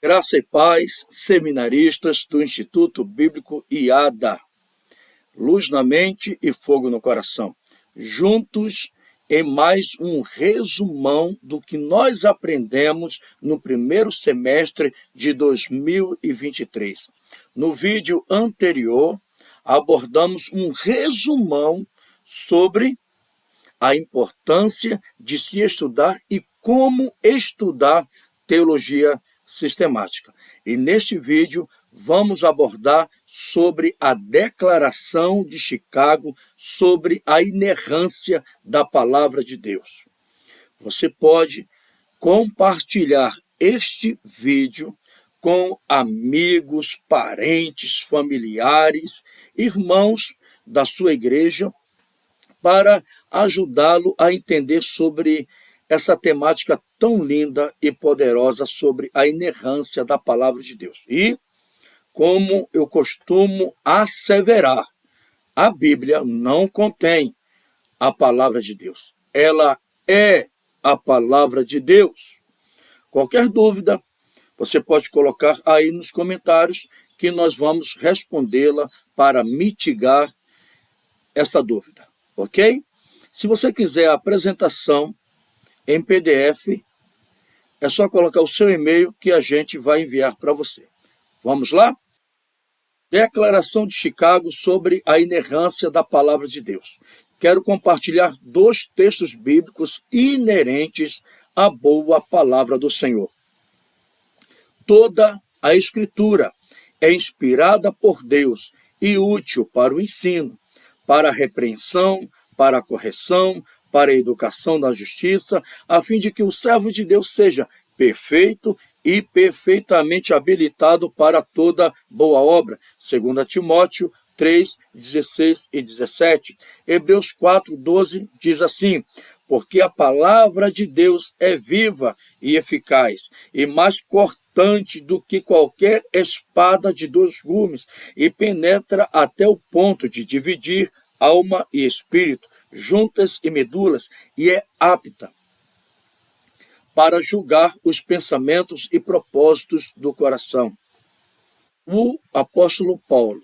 Graça e paz, seminaristas do Instituto Bíblico IADA. Luz na mente e fogo no coração. Juntos em mais um resumão do que nós aprendemos no primeiro semestre de 2023. No vídeo anterior, abordamos um resumão sobre a importância de se estudar e como estudar teologia sistemática. E neste vídeo vamos abordar sobre a Declaração de Chicago sobre a inerrância da palavra de Deus. Você pode compartilhar este vídeo com amigos, parentes, familiares, irmãos da sua igreja, para ajudá-lo a entender sobre essa temática tão linda e poderosa sobre a inerrância da palavra de Deus. E, como eu costumo asseverar, a Bíblia não contém a palavra de Deus. Ela é a palavra de Deus. Qualquer dúvida, você pode colocar aí nos comentários que nós vamos respondê-la para mitigar essa dúvida, ok? Se você quiser a apresentação em PDF, é só colocar o seu e-mail que a gente vai enviar para você. Vamos lá? Declaração de Chicago sobre a inerrância da palavra de Deus. Quero compartilhar 2 textos bíblicos inerentes à boa palavra do Senhor. Toda a Escritura é inspirada por Deus e útil para o ensino, para a repreensão, para a correção, para a educação na justiça, a fim de que o servo de Deus seja perfeito e perfeitamente habilitado para toda boa obra. 2 Timóteo 3, 16 e 17. Hebreus 4, 12 diz assim: porque a palavra de Deus é viva e eficaz, e mais cortante do que qualquer espada de 2 gumes, e penetra até o ponto de dividir alma e espírito, juntas e medulas, e é apta para julgar os pensamentos e propósitos do coração. O apóstolo Paulo,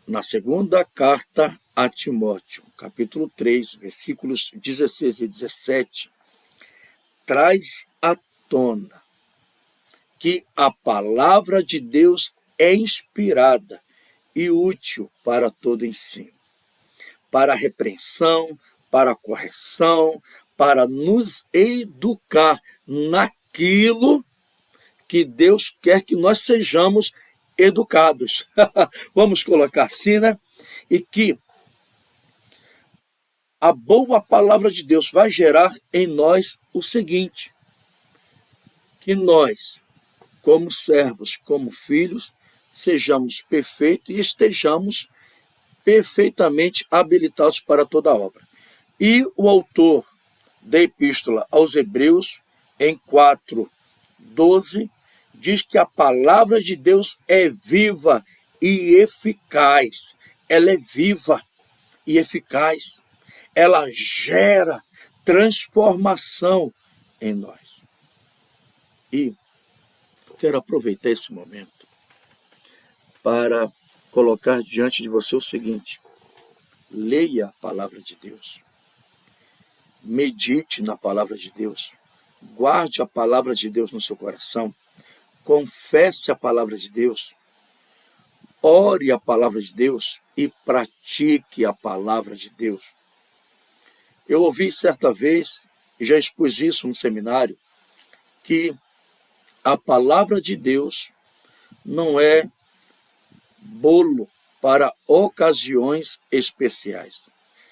na segunda carta a Timóteo, capítulo 3, versículos 16 e 17, traz à tona que a palavra de Deus é inspirada e útil para todo ensino, para a repreensão, para a correção, para nos educar naquilo que Deus quer que nós sejamos educados. Vamos colocar assim, né? E que a boa palavra de Deus vai gerar em nós o seguinte: que nós, como servos, como filhos, sejamos perfeitos e estejamos perfeitamente habilitados para toda obra. E o autor da Epístola aos Hebreus, em 4:12, diz que a palavra de Deus é viva e eficaz. Ela é viva e eficaz. Ela gera transformação em nós. E quero aproveitar esse momento para colocar diante de você o seguinte: leia a palavra de Deus, medite na palavra de Deus, guarde a palavra de Deus no seu coração, confesse a palavra de Deus, ore a palavra de Deus e pratique a palavra de Deus. Eu ouvi certa vez, e já expus isso no seminário, que a palavra de Deus não é bolo para ocasiões especiais,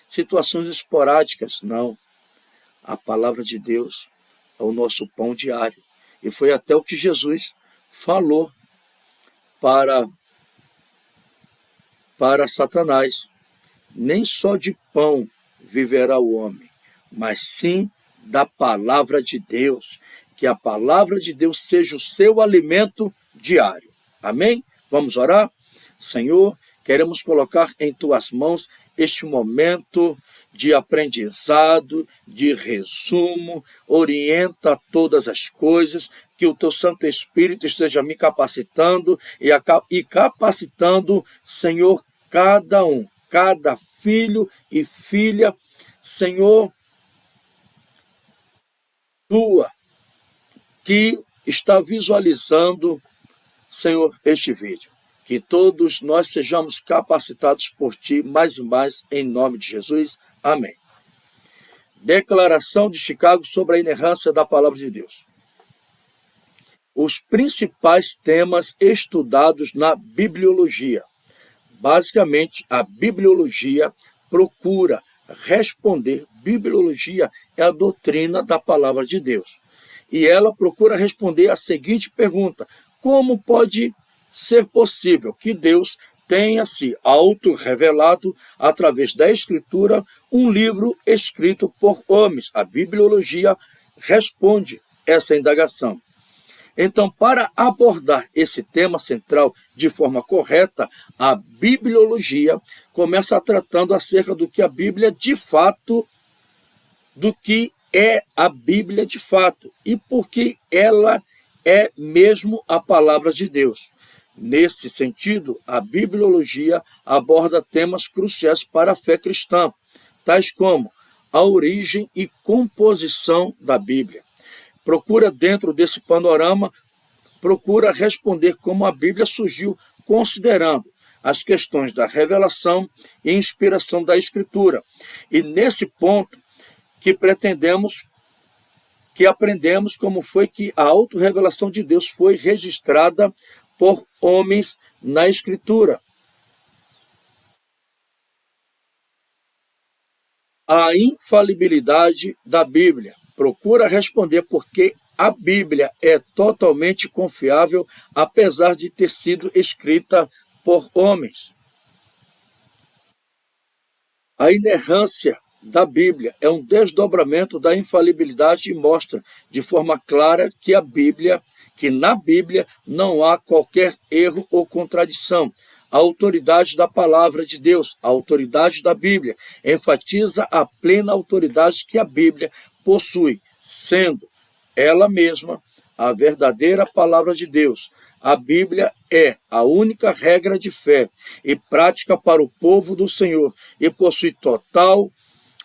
situações esporádicas, não. A palavra de Deus é o nosso pão diário. E foi até o que Jesus falou para Satanás: nem só de pão viverá o homem, mas sim da palavra de Deus. Que a palavra de Deus seja o seu alimento diário. Amém? Vamos orar? Senhor, queremos colocar em tuas mãos este momento de aprendizado, de resumo, orienta todas as coisas, que o teu Santo Espírito esteja me capacitando e capacitando, Senhor, cada um, cada filho e filha, Senhor, tua, que está visualizando, Senhor, este vídeo. Que todos nós sejamos capacitados por Ti mais e mais, em nome de Jesus. Amém. Declaração de Chicago sobre a inerrância da Palavra de Deus. Os principais temas estudados na bibliologia. Basicamente, a bibliologia procura responder. Bibliologia é a doutrina da Palavra de Deus. E ela procura responder a seguinte pergunta: como pode ser possível que Deus tenha se auto-revelado através da Escritura um livro escrito por homens? A bibliologia responde essa indagação. Então, para abordar esse tema central de forma correta, a bibliologia começa tratando acerca do que a Bíblia de fato, do que é a Bíblia de fato e por que ela é mesmo a palavra de Deus. Nesse sentido, a bibliologia aborda temas cruciais para a fé cristã, tais como a origem e composição da Bíblia. Procura, dentro desse panorama, procura responder como a Bíblia surgiu, considerando as questões da revelação e inspiração da Escritura. E nesse ponto que aprendemos como foi que a autorrevelação de Deus foi registrada por homens na Escritura. A infalibilidade da Bíblia. Procura responder porque a Bíblia é totalmente confiável, apesar de ter sido escrita por homens. A inerrância da Bíblia é um desdobramento da infalibilidade e mostra de forma clara que na Bíblia não há qualquer erro ou contradição. A autoridade da palavra de Deus, a autoridade da Bíblia, enfatiza a plena autoridade que a Bíblia possui, sendo ela mesma a verdadeira palavra de Deus. A Bíblia é a única regra de fé e prática para o povo do Senhor e possui total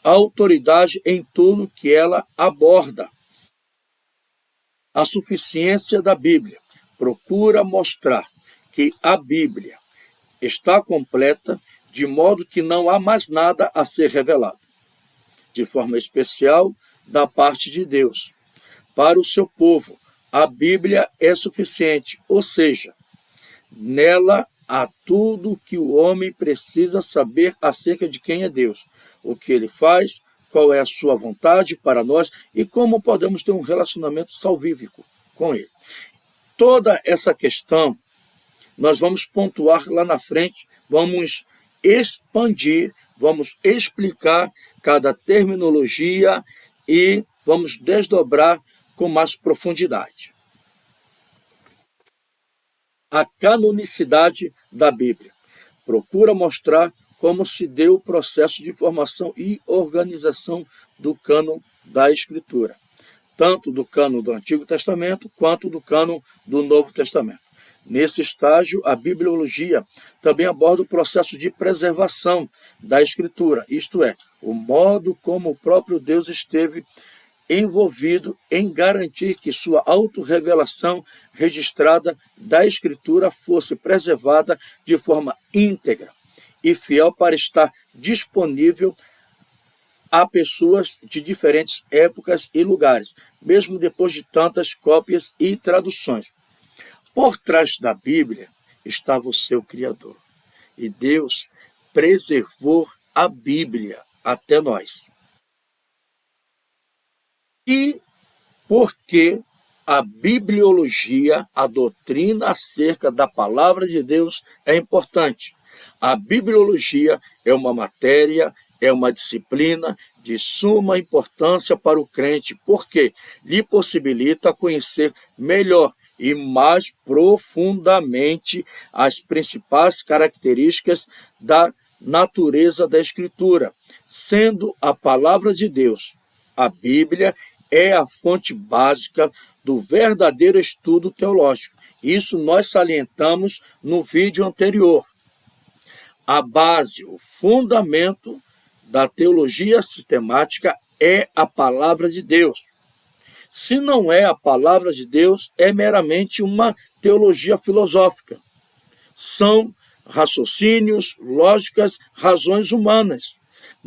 autoridade em tudo que ela aborda. A suficiência da Bíblia procura mostrar que a Bíblia está completa, de modo que não há mais nada a ser revelado, de forma especial da parte de Deus. Para o seu povo, a Bíblia é suficiente, ou seja, nela há tudo o que o homem precisa saber acerca de quem é Deus, o que ele faz, qual é a sua vontade para nós e como podemos ter um relacionamento salvífico com ele. Toda essa questão nós vamos pontuar lá na frente, vamos expandir, vamos explicar cada terminologia e vamos desdobrar com mais profundidade. A canonicidade da Bíblia procura mostrar como se deu o processo de formação e organização do cânon da Escritura, tanto do cânon do Antigo Testamento quanto do cânon do Novo Testamento. Nesse estágio, a bibliologia também aborda o processo de preservação da Escritura, isto é, o modo como o próprio Deus esteve envolvido em garantir que sua autorrevelação registrada da Escritura fosse preservada de forma íntegra e fiel para estar disponível a pessoas de diferentes épocas e lugares, mesmo depois de tantas cópias e traduções. Por trás da Bíblia estava o seu Criador, e Deus preservou a Bíblia até nós. E porque a bibliologia, a doutrina acerca da palavra de Deus é importante. A bibliologia é uma matéria, é uma disciplina de suma importância para o crente, porque lhe possibilita conhecer melhor e mais profundamente as principais características da natureza da Escritura, sendo a palavra de Deus. A Bíblia é a fonte básica do verdadeiro estudo teológico. Isso nós salientamos no vídeo anterior. A base, o fundamento da teologia sistemática é a palavra de Deus. Se não é a palavra de Deus, é meramente uma teologia filosófica. São raciocínios, lógicas, razões humanas.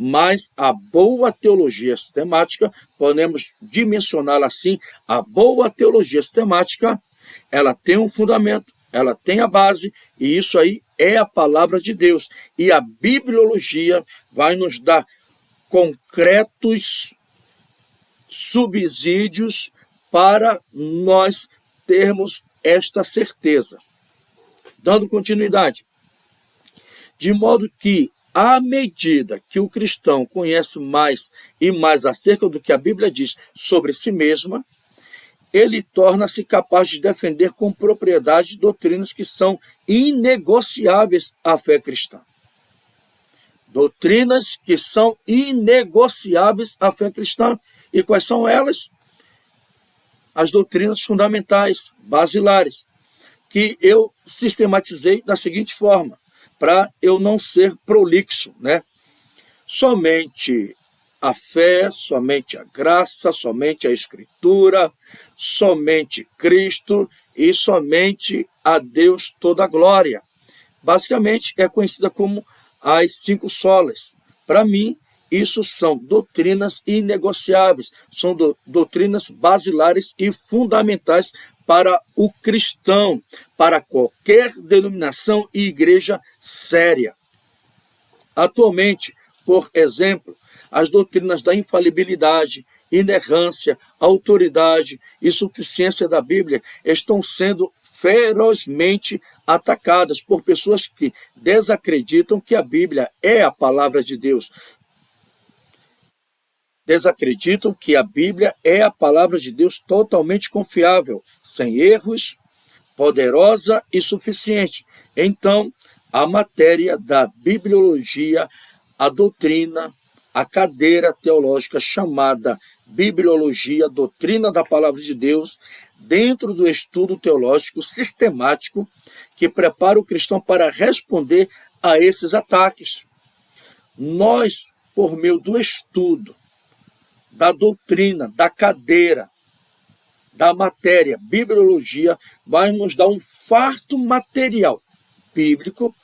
Mas a boa teologia sistemática, podemos dimensioná-la assim, a boa teologia sistemática, ela tem um fundamento, ela tem a base, e isso aí é a palavra de Deus. E a bibliologia vai nos dar concretos subsídios para nós termos esta certeza. Dando continuidade. De modo que, à medida que o cristão conhece mais e mais acerca do que a Bíblia diz sobre si mesma, ele torna-se capaz de defender com propriedade doutrinas que são inegociáveis à fé cristã. Doutrinas que são inegociáveis à fé cristã. E quais são elas? As doutrinas fundamentais, basilares, que eu sistematizei da seguinte forma, para eu não ser prolixo, né? Somente a fé, somente a graça, somente a Escritura, somente Cristo e somente a Deus toda a glória. Basicamente, é conhecida como as 5 solas. Para mim, isso são doutrinas inegociáveis, são doutrinas basilares e fundamentais para o cristão, para qualquer denominação e igreja séria. Atualmente, por exemplo, as doutrinas da infalibilidade, inerrância, autoridade e suficiência da Bíblia estão sendo ferozmente atacadas por pessoas que desacreditam que a Bíblia é a palavra de Deus. Desacreditam que a Bíblia é a palavra de Deus totalmente confiável, sem erros, poderosa e suficiente. Então, a matéria da bibliologia, a doutrina, a cadeira teológica chamada Bibliologia, Doutrina da Palavra de Deus, dentro do estudo teológico sistemático que prepara o cristão para responder a esses ataques. Nós, por meio do estudo, da doutrina, da cadeira, da matéria, bibliologia, vai nos dar um farto material bíblico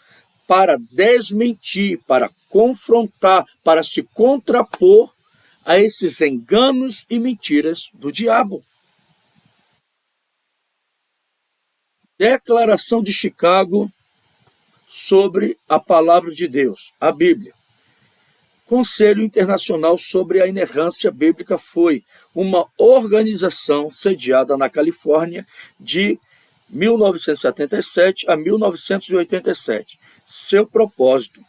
para desmentir, para confrontar, para se contrapor a esses enganos e mentiras do diabo. Declaração de Chicago sobre a palavra de Deus, a Bíblia. Conselho Internacional sobre a Inerrância Bíblica foi uma organização sediada na Califórnia de 1977 a 1987. Seu propósito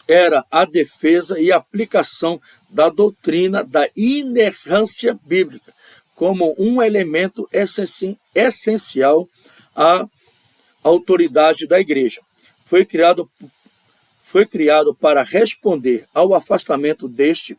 era a defesa e aplicação da doutrina da inerrância bíblica como um elemento essencial à autoridade da Igreja. Foi criado para responder ao afastamento deste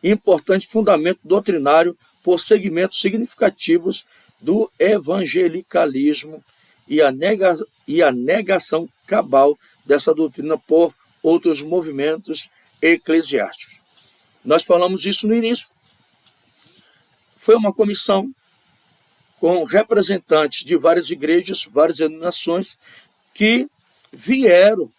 importante fundamento doutrinário por segmentos significativos do evangelicalismo e a negação cabal dessa doutrina por outros movimentos eclesiásticos. Nós falamos isso no início. Foi uma comissão com representantes de várias igrejas, várias denominações, que vieram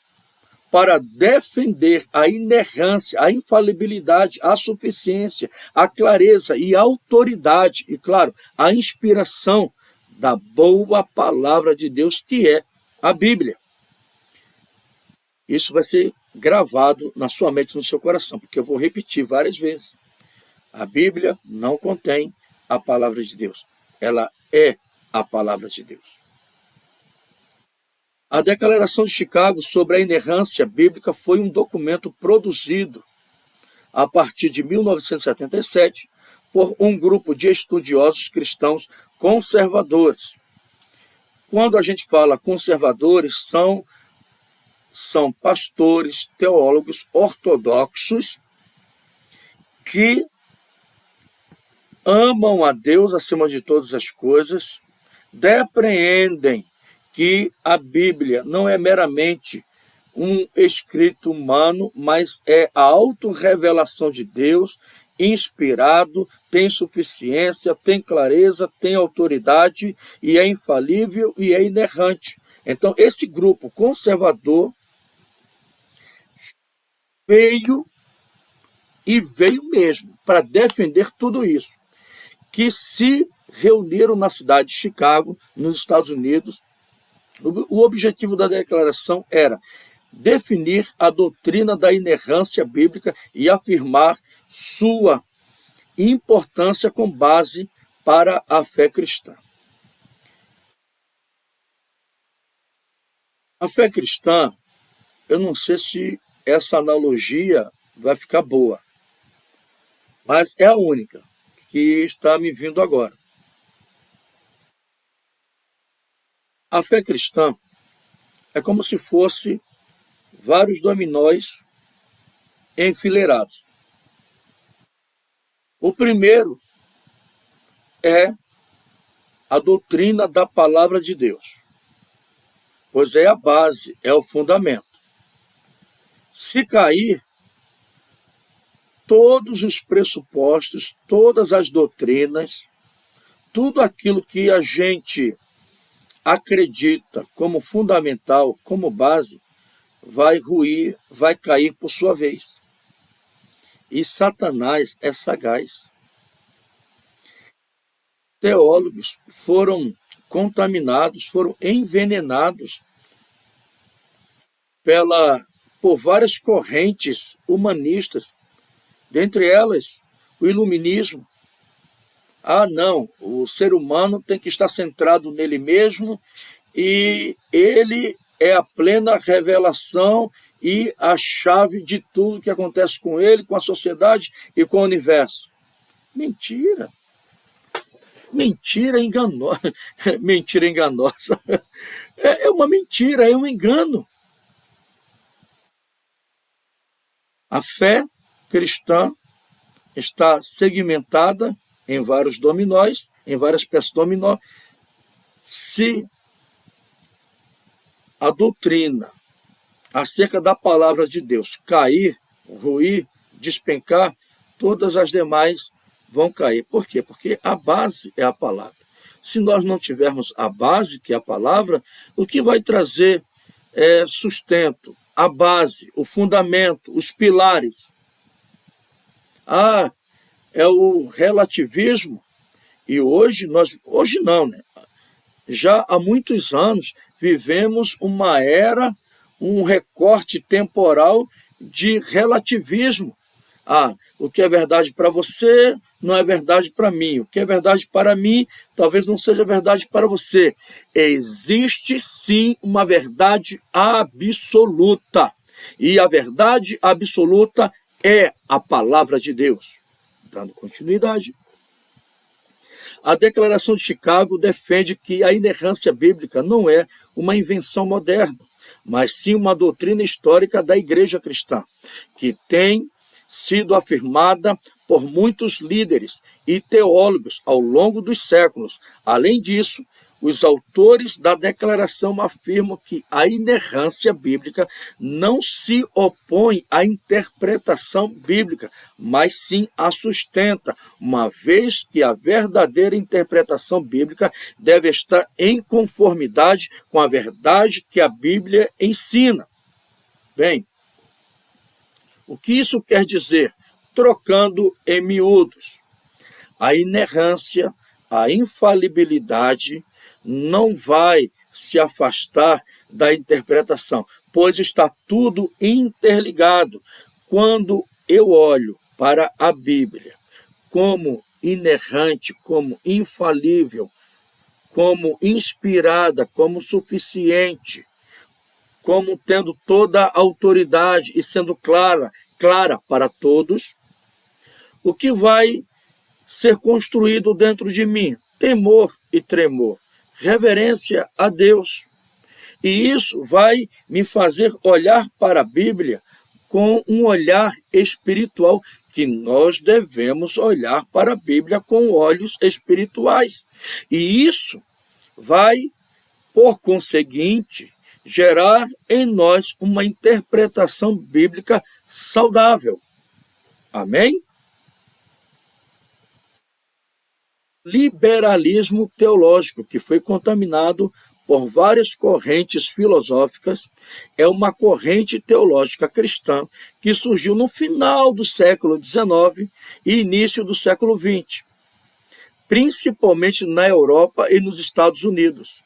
para defender a inerrância, a infalibilidade, a suficiência, a clareza e a autoridade, e claro, a inspiração da boa palavra de Deus, que é a Bíblia. Isso vai ser gravado na sua mente, no seu coração, porque eu vou repetir várias vezes. A Bíblia não contém a palavra de Deus. Ela é a palavra de Deus. A Declaração de Chicago sobre a Inerrância Bíblica foi um documento produzido a partir de 1977 por um grupo de estudiosos cristãos conservadores. Quando a gente fala conservadores, são pastores, teólogos ortodoxos que amam a Deus acima de todas as coisas, depreendem que a Bíblia não é meramente um escrito humano, mas é a autorrevelação de Deus, inspirado, tem suficiência, tem clareza, tem autoridade, e é infalível e é inerrante. Então, esse grupo conservador veio e veio mesmo para defender tudo isso, que se reuniram na cidade de Chicago, nos Estados Unidos. O objetivo da declaração era definir a doutrina da inerrância bíblica e afirmar sua importância com base para a fé cristã. A fé cristã, eu não sei se essa analogia vai ficar boa, mas é a única que está me vindo agora. A fé cristã é como se fosse vários dominóis enfileirados. O primeiro é a doutrina da palavra de Deus, pois é a base, é o fundamento. Se cair, todos os pressupostos, todas as doutrinas, tudo aquilo que a gente acredita como fundamental, como base, vai ruir, vai cair por sua vez. E Satanás é sagaz. Teólogos foram contaminados, foram envenenados por várias correntes humanistas, dentre elas o iluminismo. Não, o ser humano tem que estar centrado nele mesmo e ele é a plena revelação e a chave de tudo que acontece com ele, com a sociedade e com o universo. Mentira. Mentira enganosa. Mentira enganosa. É uma mentira, é um engano. A fé cristã está segmentada em vários dominóis, em várias peças dominó. Se a doutrina acerca da palavra de Deus cair, ruir, despencar, todas as demais vão cair. Por quê? Porque a base é a palavra. Se nós não tivermos a base, que é a palavra, o que vai trazer sustento? A base, o fundamento, os pilares. É o relativismo. E hoje não, né? Já há muitos anos vivemos uma era, um recorte temporal de relativismo. O que é verdade para você não é verdade para mim. O que é verdade para mim talvez não seja verdade para você. Existe sim uma verdade absoluta. E a verdade absoluta é a palavra de Deus. Dando continuidade. A Declaração de Chicago defende que a inerrância bíblica não é uma invenção moderna, mas sim uma doutrina histórica da Igreja cristã, que tem sido afirmada por muitos líderes e teólogos ao longo dos séculos. Além disso, os autores da declaração afirmam que a inerrância bíblica não se opõe à interpretação bíblica, mas sim a sustenta, uma vez que a verdadeira interpretação bíblica deve estar em conformidade com a verdade que a Bíblia ensina. Bem, o que isso quer dizer? Trocando em miúdos, a inerrância, a infalibilidade não vai se afastar da interpretação, pois está tudo interligado. Quando eu olho para a Bíblia como inerrante, como infalível, como inspirada, como suficiente, como tendo toda a autoridade e sendo clara para todos, o que vai ser construído dentro de mim? Temor e tremor, reverência a Deus. E isso vai me fazer olhar para a Bíblia com um olhar espiritual, que nós devemos olhar para a Bíblia com olhos espirituais. E isso vai, por conseguinte, gerar em nós uma interpretação bíblica saudável. Amém? Liberalismo teológico, que foi contaminado por várias correntes filosóficas, é uma corrente teológica cristã que surgiu no final do século XIX e início do século XX, principalmente na Europa e nos Estados Unidos.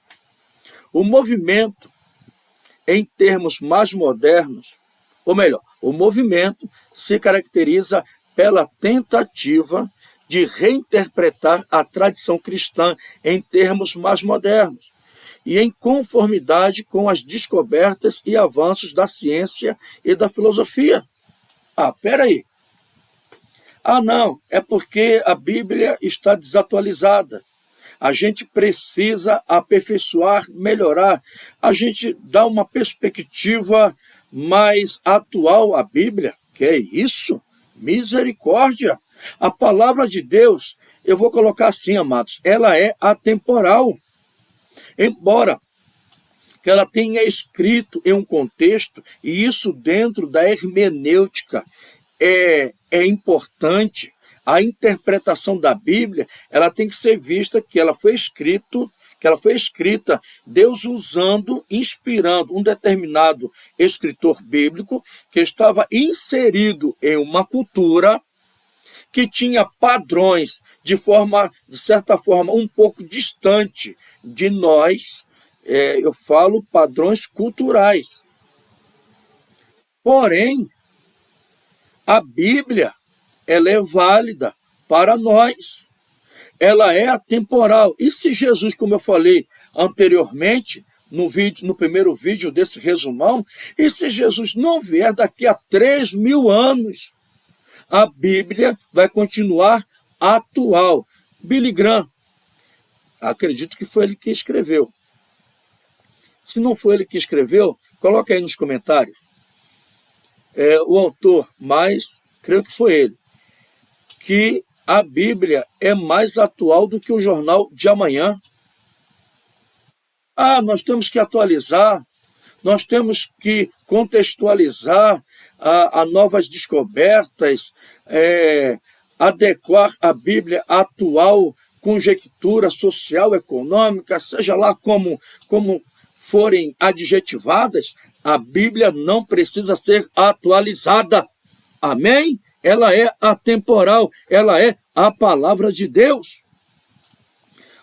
O movimento, em termos mais modernos, ou melhor, o movimento se caracteriza pela tentativa de reinterpretar a tradição cristã em termos mais modernos e em conformidade com as descobertas e avanços da ciência e da filosofia. Peraí. Não, é porque a Bíblia está desatualizada. A gente precisa aperfeiçoar, melhorar. A gente dá uma perspectiva mais atual à Bíblia. Que é isso? Misericórdia! A palavra de Deus, eu vou colocar assim, amados, ela é atemporal. Embora que ela tenha escrito em um contexto, e isso dentro da hermenêutica é importante, a interpretação da Bíblia, ela tem que ser vista que ela foi escrita Deus usando, inspirando um determinado escritor bíblico que estava inserido em uma cultura que tinha padrões de certa forma, um pouco distante de nós, eu falo padrões culturais. Porém, a Bíblia, ela é válida para nós. Ela é atemporal. E se Jesus, como eu falei anteriormente, no primeiro vídeo desse resumão, e se Jesus não vier daqui a 3.000 anos, a Bíblia vai continuar atual. Billy Graham, acredito que foi ele que escreveu. Se não foi ele que escreveu, coloca aí nos comentários. O autor, mas creio que foi ele, que a Bíblia é mais atual do que o jornal de amanhã. Nós temos que atualizar, nós temos que contextualizar a novas descobertas, adequar a Bíblia à atual conjectura social, econômica, seja lá como forem adjetivadas, a Bíblia não precisa ser atualizada. Amém? Ela é atemporal, ela é a palavra de Deus.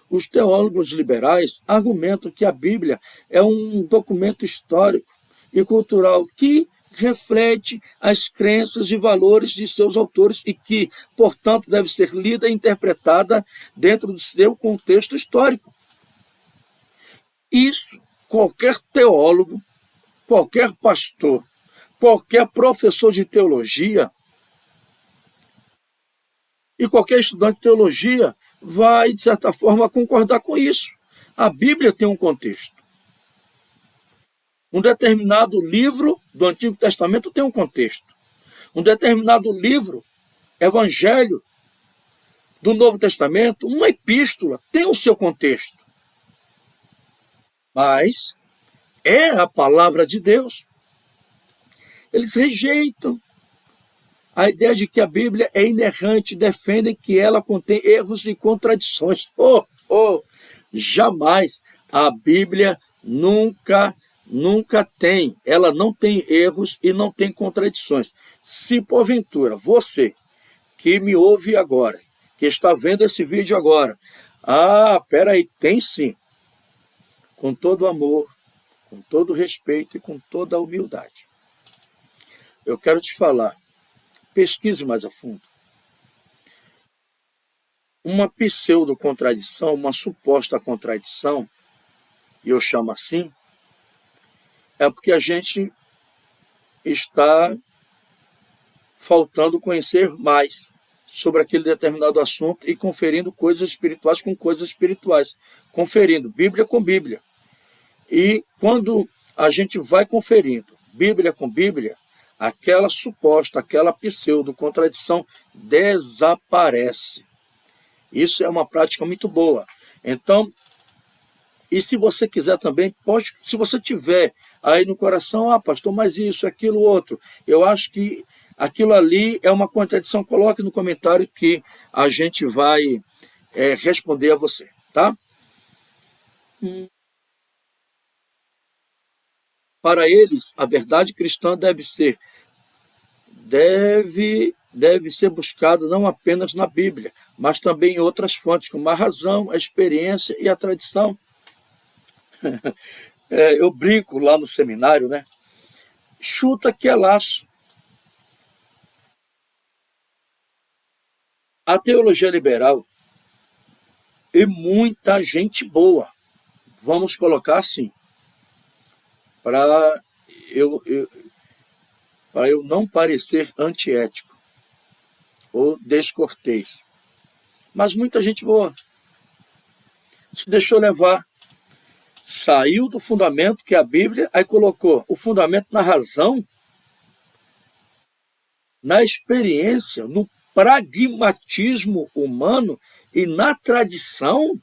Os teólogos liberais argumentam que a Bíblia é um documento histórico e cultural que reflete as crenças e valores de seus autores e que, portanto, deve ser lida e interpretada dentro do seu contexto histórico. Isso, qualquer teólogo, qualquer pastor, qualquer professor de teologia e qualquer estudante de teologia vai, de certa forma, concordar com isso. A Bíblia tem um contexto. Um determinado livro do Antigo Testamento tem um contexto. Um determinado livro, Evangelho do Novo Testamento, uma epístola, tem o seu contexto. Mas é a palavra de Deus. Eles rejeitam a ideia de que a Bíblia é inerrante, defendem que ela contém erros e contradições. Jamais. A Bíblia nunca tem. Ela não tem erros e não tem contradições. Se porventura você que me ouve agora, que está vendo esse vídeo agora, peraí, tem sim. Com todo amor, com todo respeito e com toda a humildade. Eu quero te falar, pesquise mais a fundo. Uma pseudo-contradição, uma suposta contradição, e eu chamo assim, é porque a gente está faltando conhecer mais sobre aquele determinado assunto e conferindo coisas espirituais com coisas espirituais, conferindo Bíblia com Bíblia. E quando a gente vai conferindo Bíblia com Bíblia, aquela suposta, aquela pseudo-contradição desaparece. Isso é uma prática muito boa. Então, e se você quiser também, pode, se você tiver aí no coração, pastor, mas isso, aquilo, outro, eu acho que aquilo ali é uma contradição, coloque no comentário que a gente vai responder a você, tá? Para eles, a verdade cristã deve ser buscada não apenas na Bíblia, mas também em outras fontes, como a razão, a experiência e a tradição. Eu brinco lá no seminário, né? Chuta que é laço. A teologia liberal e muita gente boa, vamos colocar assim, para eu, eu, para eu não parecer antiético ou descortês. Mas muita gente boa se deixou levar, saiu do fundamento que é a Bíblia, aí colocou o fundamento na razão, na experiência, no pragmatismo humano e na tradição.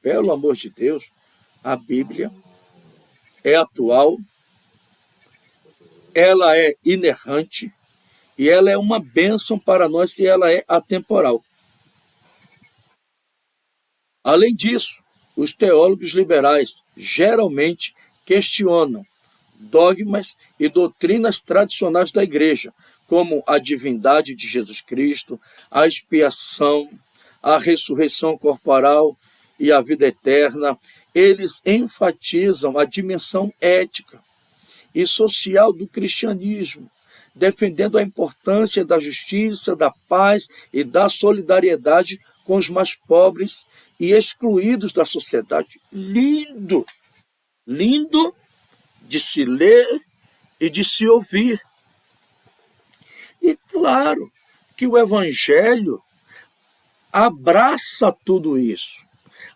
Pelo amor de Deus, a Bíblia é atual, ela é inerrante e ela é uma bênção para nós e ela é atemporal. Além disso, os teólogos liberais geralmente questionam dogmas e doutrinas tradicionais da Igreja, como a divindade de Jesus Cristo, a expiação, a ressurreição corporal e a vida eterna. Eles enfatizam a dimensão ética e social do cristianismo, defendendo a importância da justiça, da paz e da solidariedade com os mais pobres e excluídos da sociedade. Lindo, lindo de se ler e de se ouvir. E claro que o Evangelho abraça tudo isso.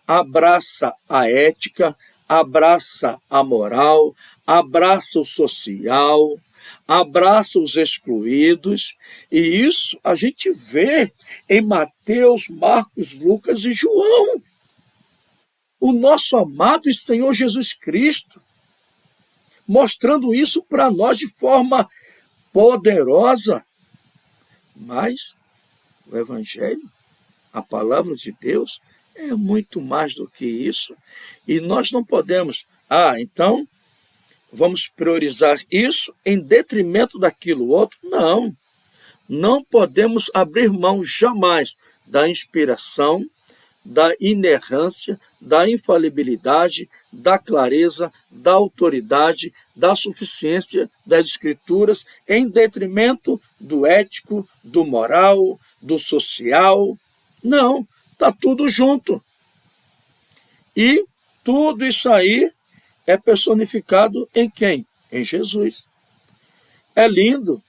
Abraça a ética, abraça a moral, abraça o social, abraça os excluídos, e isso a gente vê em Mateus, Marcos, Lucas e João. O nosso amado e Senhor Jesus Cristo, mostrando isso para nós de forma poderosa. Mas o Evangelho, a palavra de Deus, é muito mais do que isso. E nós não podemos, então vamos priorizar isso em detrimento daquilo outro. Não, não podemos abrir mão jamais da inspiração, da inerrância, da infalibilidade, da clareza, da autoridade, da suficiência das Escrituras, em detrimento do ético, do moral, do social. Não, está tudo junto. E tudo isso aí é personificado em quem? Em Jesus. É lindo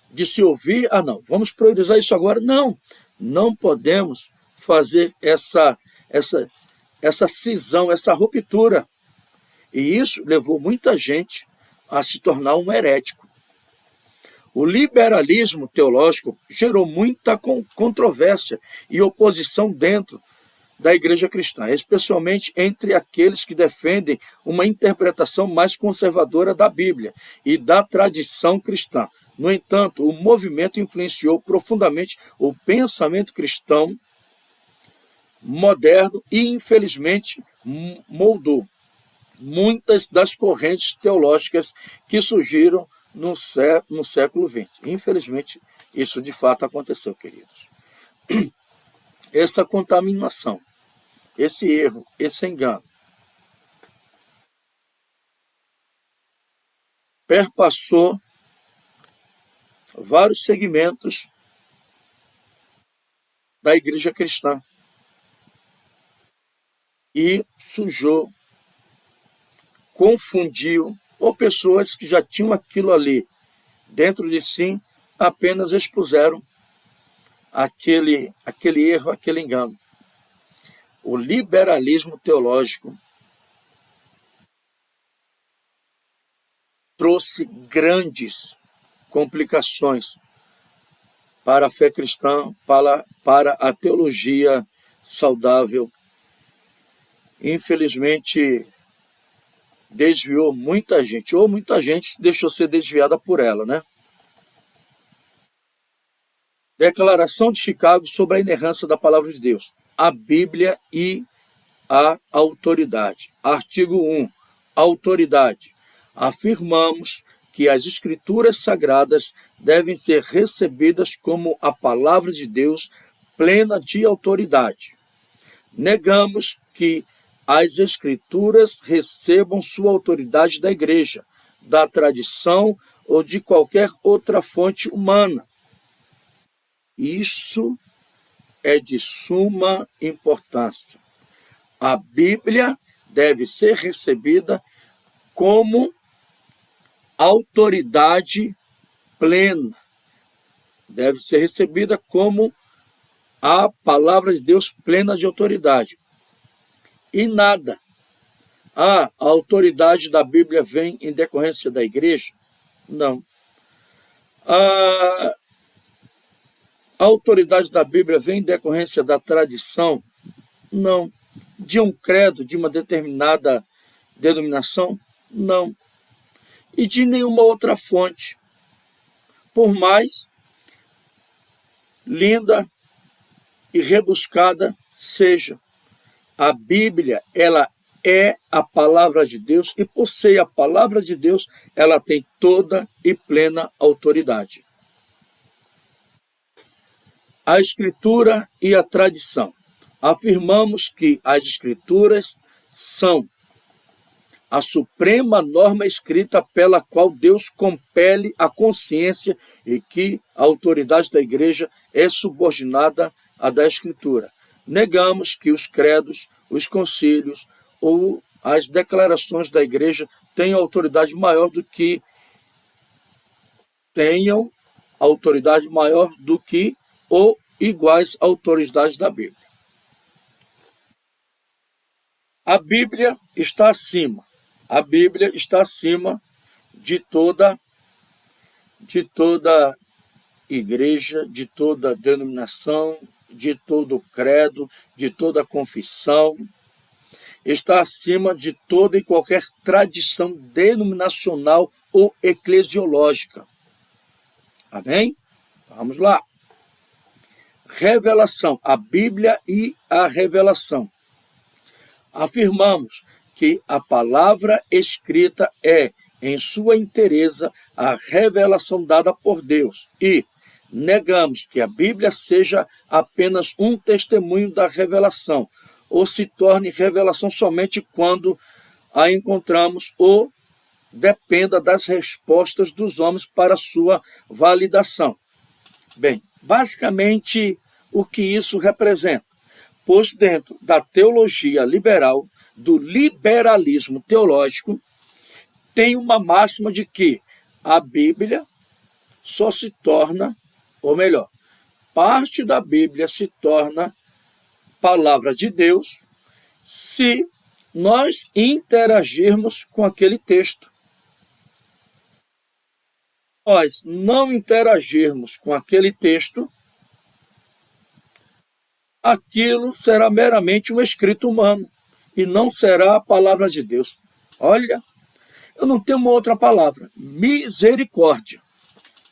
de se ouvir, não, vamos priorizar isso agora. Não, não podemos fazer essa cisão, essa ruptura. E isso levou muita gente a se tornar um herético. O liberalismo teológico gerou muita controvérsia e oposição dentro da igreja cristã, especialmente entre aqueles que defendem uma interpretação mais conservadora da Bíblia e da tradição cristã. No entanto, o movimento influenciou profundamente o pensamento cristão moderno e, infelizmente, moldou muitas das correntes teológicas que surgiram no século XX. Infelizmente, isso de fato aconteceu, queridos. Essa contaminação, esse erro, esse engano, perpassou vários segmentos da igreja cristã e sujou, confundiu, ou pessoas que já tinham aquilo ali dentro de si, apenas expuseram aquele erro, aquele engano. O liberalismo teológico trouxe grandes complicações para a fé cristã, para a teologia saudável. Infelizmente, desviou muita gente, ou muita gente deixou ser desviada por ela, né? Declaração de Chicago sobre a inerrância da Palavra de Deus. A Bíblia e a autoridade. Artigo 1. Autoridade. Afirmamos que as Escrituras Sagradas devem ser recebidas como a Palavra de Deus plena de autoridade. Negamos que as Escrituras recebam sua autoridade da Igreja, da tradição ou de qualquer outra fonte humana. Isso é de suma importância. A Bíblia deve ser recebida como autoridade plena. Deve ser recebida como a palavra de Deus plena de autoridade. E nada. A autoridade da Bíblia vem em decorrência da igreja? Não. A autoridade da Bíblia vem em decorrência da tradição? Não. De um credo, de uma determinada denominação? Não. E de nenhuma outra fonte. Por mais linda e rebuscada seja, a Bíblia, ela é a palavra de Deus, e por ser a palavra de Deus, ela tem toda e plena autoridade. A Escritura e a tradição. Afirmamos que as Escrituras são a suprema norma escrita pela qual Deus compele a consciência e que a autoridade da Igreja é subordinada à da Escritura. Negamos que os credos, os concílios ou as declarações da Igreja tenham autoridade maior do que ou iguais à autoridade da Bíblia. A Bíblia está acima. A Bíblia está acima de toda igreja, de toda denominação, de todo credo, de toda confissão. Está acima de toda e qualquer tradição denominacional ou eclesiológica. Amém? Vamos lá. Revelação. A Bíblia e a revelação. Afirmamos que a palavra escrita é, em sua inteireza, a revelação dada por Deus, e negamos que a Bíblia seja apenas um testemunho da revelação, ou se torne revelação somente quando a encontramos, ou dependa das respostas dos homens para sua validação. Bem, basicamente, o que isso representa? Pois dentro da teologia liberal, do liberalismo teológico, tem uma máxima de que a Bíblia só se torna, ou melhor, parte da Bíblia se torna palavra de Deus se nós interagirmos com aquele texto. Nós não interagirmos com aquele texto, aquilo será meramente um escrito humano e não será a palavra de Deus. Olha, eu não tenho uma outra palavra. Misericórdia.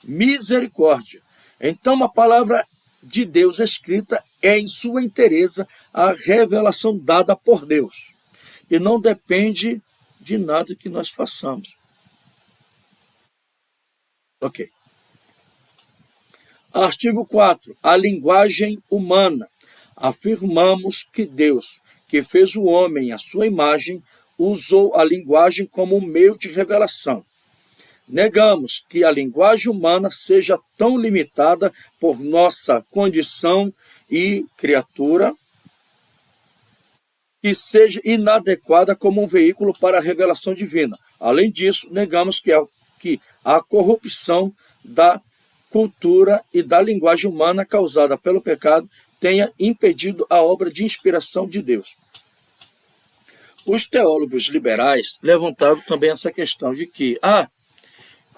Misericórdia. Então, a palavra de Deus escrita é, em sua inteireza, a revelação dada por Deus. E não depende de nada que nós façamos. Ok. Artigo 4. A linguagem humana. Afirmamos que Deus, que fez o homem à sua imagem, usou a linguagem como um meio de revelação. Negamos que a linguagem humana seja tão limitada por nossa condição e criatura, que seja inadequada como um veículo para a revelação divina. Além disso, negamos que a corrupção da cultura e da linguagem humana causada pelo pecado tenha impedido a obra de inspiração de Deus. Os teólogos liberais levantaram também essa questão de que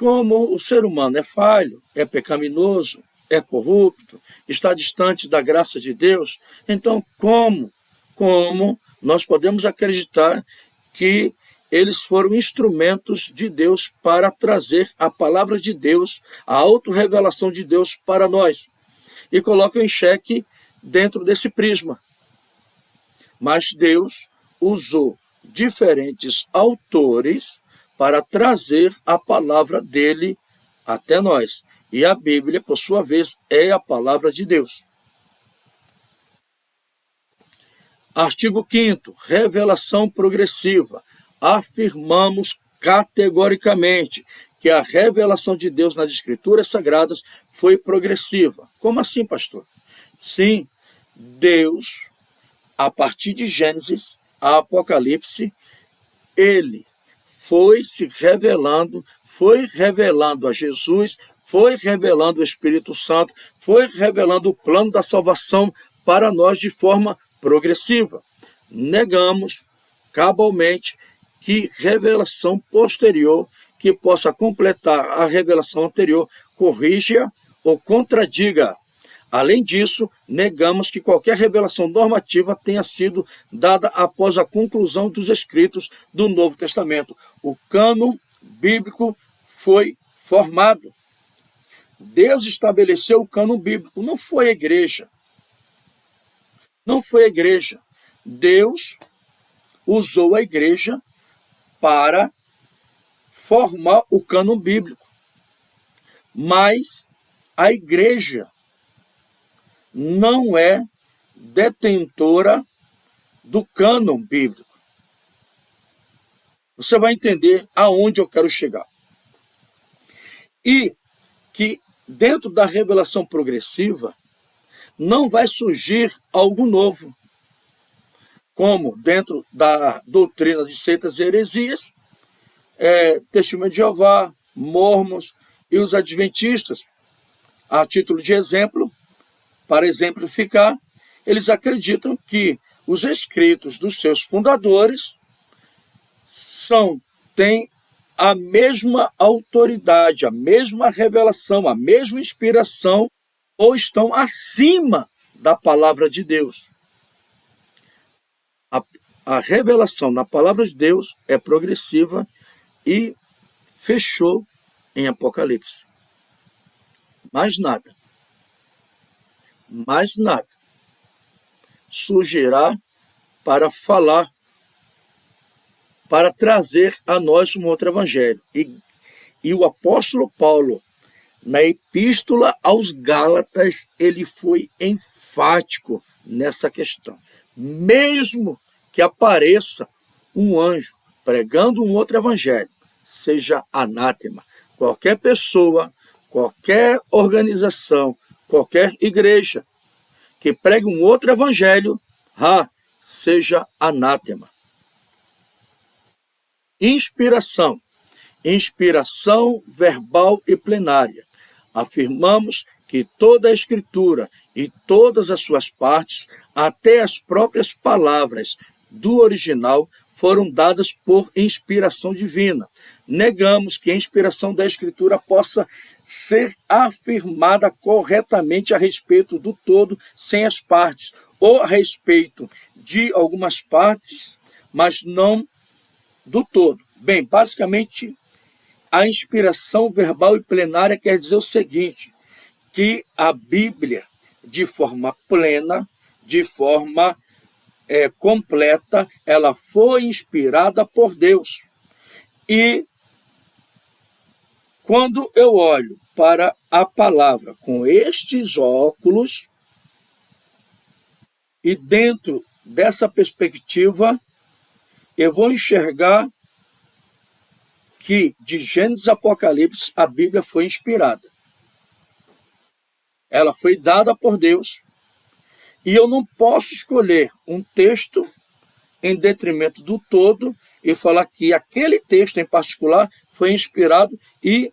como o ser humano é falho, é pecaminoso, é corrupto, está distante da graça de Deus, então como nós podemos acreditar que eles foram instrumentos de Deus para trazer a palavra de Deus, a autorrevelação de Deus para nós? E colocam em xeque dentro desse prisma. Mas Deus usou diferentes autores para trazer a palavra dele até nós. E a Bíblia, por sua vez, é a palavra de Deus. Artigo 5º, revelação progressiva. Afirmamos categoricamente que a revelação de Deus nas Escrituras Sagradas foi progressiva. Como assim, pastor? Sim, Deus, a partir de Gênesis a Apocalipse, ele foi se revelando, foi revelando a Jesus, foi revelando o Espírito Santo, foi revelando o plano da salvação para nós de forma progressiva. Negamos cabalmente que revelação posterior que possa completar a revelação anterior corrija ou contradiga. Além disso, negamos que qualquer revelação normativa tenha sido dada após a conclusão dos escritos do Novo Testamento. O cânon bíblico foi formado. Deus estabeleceu o cânon bíblico, não foi a igreja. Não foi a igreja. Deus usou a igreja para formar o cânon bíblico. Mas a igreja não é detentora do cânon bíblico. Você vai entender aonde eu quero chegar. E que dentro da revelação progressiva não vai surgir algo novo, como dentro da doutrina de seitas e heresias, Testemunho de Jeová, Mórmons e os adventistas. A título de exemplo, para exemplificar, eles acreditam que os escritos dos seus fundadores têm a mesma autoridade, a mesma revelação, a mesma inspiração, ou estão acima da palavra de Deus. A revelação na palavra de Deus é progressiva e fechou em Apocalipse. Mais nada surgirá para falar, para trazer a nós um outro evangelho. E o apóstolo Paulo, na epístola aos Gálatas, ele foi enfático nessa questão. Mesmo que apareça um anjo pregando um outro evangelho, seja anátema. Qualquer pessoa, qualquer organização, qualquer igreja que pregue um outro evangelho, seja anátema. Inspiração verbal e plenária. Afirmamos que toda a Escritura e todas as suas partes, até as próprias palavras do original, foram dadas por inspiração divina. Negamos que a inspiração da Escritura possa ser afirmada corretamente a respeito do todo, sem as partes, ou a respeito de algumas partes, mas não do todo. Bem, basicamente, a inspiração verbal e plenária quer dizer o seguinte, que a Bíblia, de forma plena, de forma completa, ela foi inspirada por Deus. E quando eu olho para a palavra com estes óculos, e dentro dessa perspectiva, eu vou enxergar que de Gênesis a Apocalipse a Bíblia foi inspirada. Ela foi dada por Deus. E eu não posso escolher um texto em detrimento do todo e falar que aquele texto em particular foi inspirado e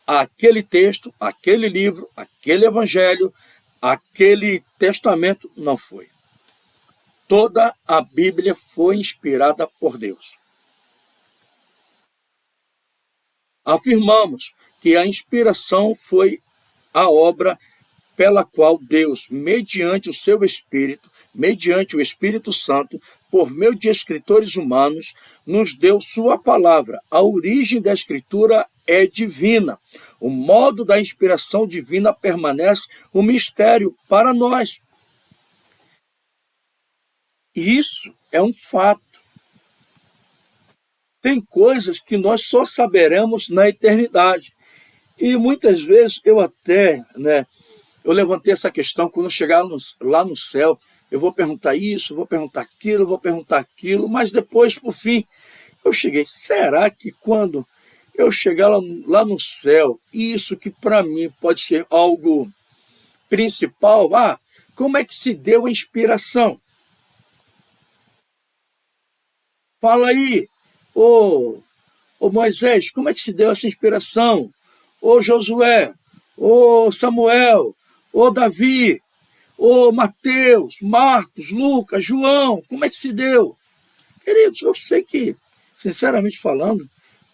aquele texto, aquele livro, aquele evangelho, aquele testamento não foi. Toda a Bíblia foi inspirada por Deus. Afirmamos que a inspiração foi a obra pela qual Deus, mediante o seu Espírito, mediante o Espírito Santo, por meio de escritores humanos, nos deu sua palavra. A origem da Escritura é divina. O modo da inspiração divina permanece um mistério para nós. Isso é um fato. Tem coisas que nós só saberemos na eternidade. E muitas vezes eu até, eu levantei essa questão, quando eu chegar lá no céu, eu vou perguntar isso, vou perguntar aquilo, mas depois, por fim, eu cheguei, será que quando eu chegar lá no céu, isso que para mim pode ser algo principal, como é que se deu a inspiração? Fala aí, ô Moisés, como é que se deu essa inspiração? Ô Josué, ô Samuel, ô Davi, ô Mateus, Marcos, Lucas, João, como é que se deu? Queridos, eu sei que, sinceramente falando,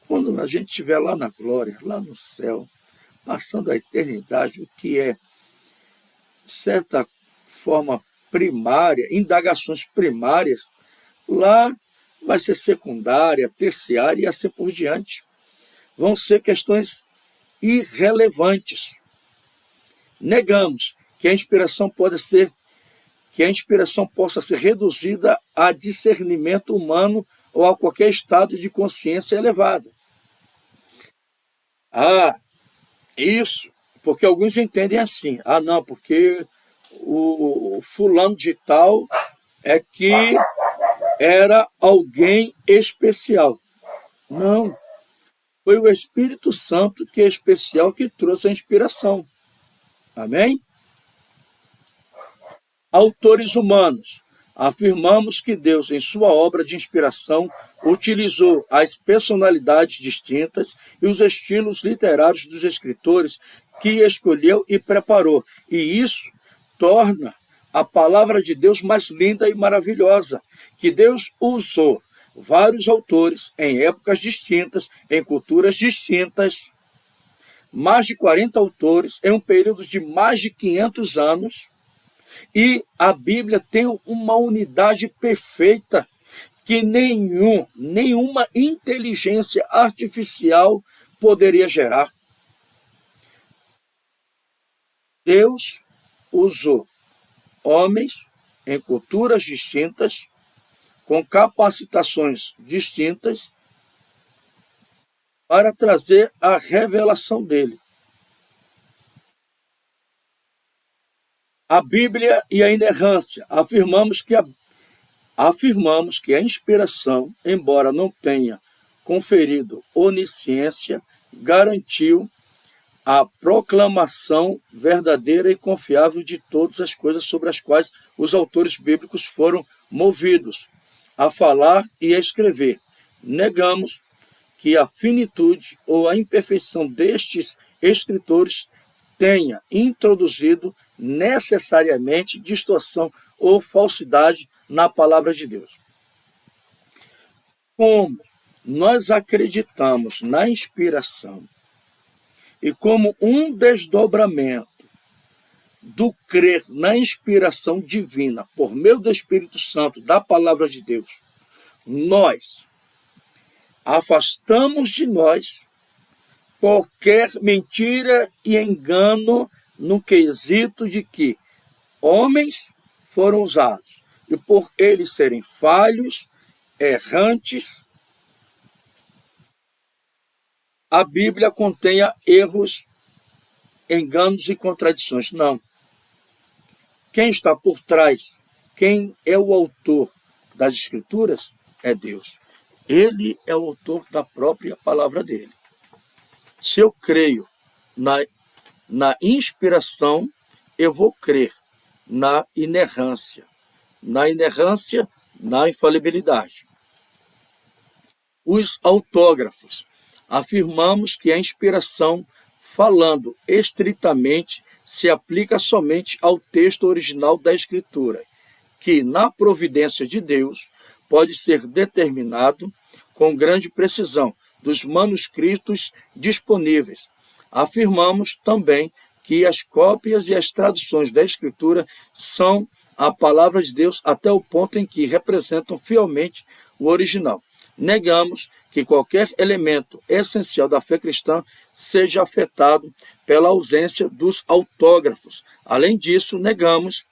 quando a gente estiver lá na glória, lá no céu, passando a eternidade, o que é, de certa forma, primária, indagações primárias, lá vai ser secundária, terciária e assim por diante. Vão ser questões irrelevantes. Negamos que a inspiração possa ser reduzida a discernimento humano ou a qualquer estado de consciência elevada. Isso, porque alguns entendem assim. Não, porque o fulano de tal é que era alguém especial. Não, foi o Espírito Santo que é especial, que trouxe a inspiração. Amém? Autores humanos. Afirmamos que Deus, em sua obra de inspiração, utilizou as personalidades distintas e os estilos literários dos escritores que escolheu e preparou. E isso torna a palavra de Deus mais linda e maravilhosa, que Deus usou vários autores em épocas distintas, em culturas distintas, mais de 40 autores em um período de mais de 500 anos, e a Bíblia tem uma unidade perfeita que nenhuma inteligência artificial poderia gerar. Deus usou homens em culturas distintas, com capacitações distintas, para trazer a revelação dele. A Bíblia e a inerrância. Afirmamos que a inspiração, embora não tenha conferido onisciência, garantiu a proclamação verdadeira e confiável de todas as coisas sobre as quais os autores bíblicos foram movidos a falar e a escrever. Negamos que a finitude ou a imperfeição destes escritores tenha introduzido necessariamente distorção ou falsidade na palavra de Deus. Como nós acreditamos na inspiração e como um desdobramento do crer na inspiração divina por meio do Espírito Santo, da palavra de Deus, nós afastamos de nós qualquer mentira e engano no quesito de que homens foram usados, e por eles serem falhos, errantes, a Bíblia contenha erros, enganos e contradições. Não. Quem está por trás, quem é o autor das Escrituras, é Deus. Ele é o autor da própria palavra dele. Se eu creio na inspiração, eu vou crer na inerrância. Na inerrância, na infalibilidade. Os autógrafos. Afirmamos que a inspiração, falando estritamente, se aplica somente ao texto original da Escritura, que, na providência de Deus, pode ser determinado com grande precisão dos manuscritos disponíveis. Afirmamos também que as cópias e as traduções da Escritura são a palavra de Deus até o ponto em que representam fielmente o original. Negamos que qualquer elemento essencial da fé cristã seja afetado pela ausência dos autógrafos. Além disso, negamos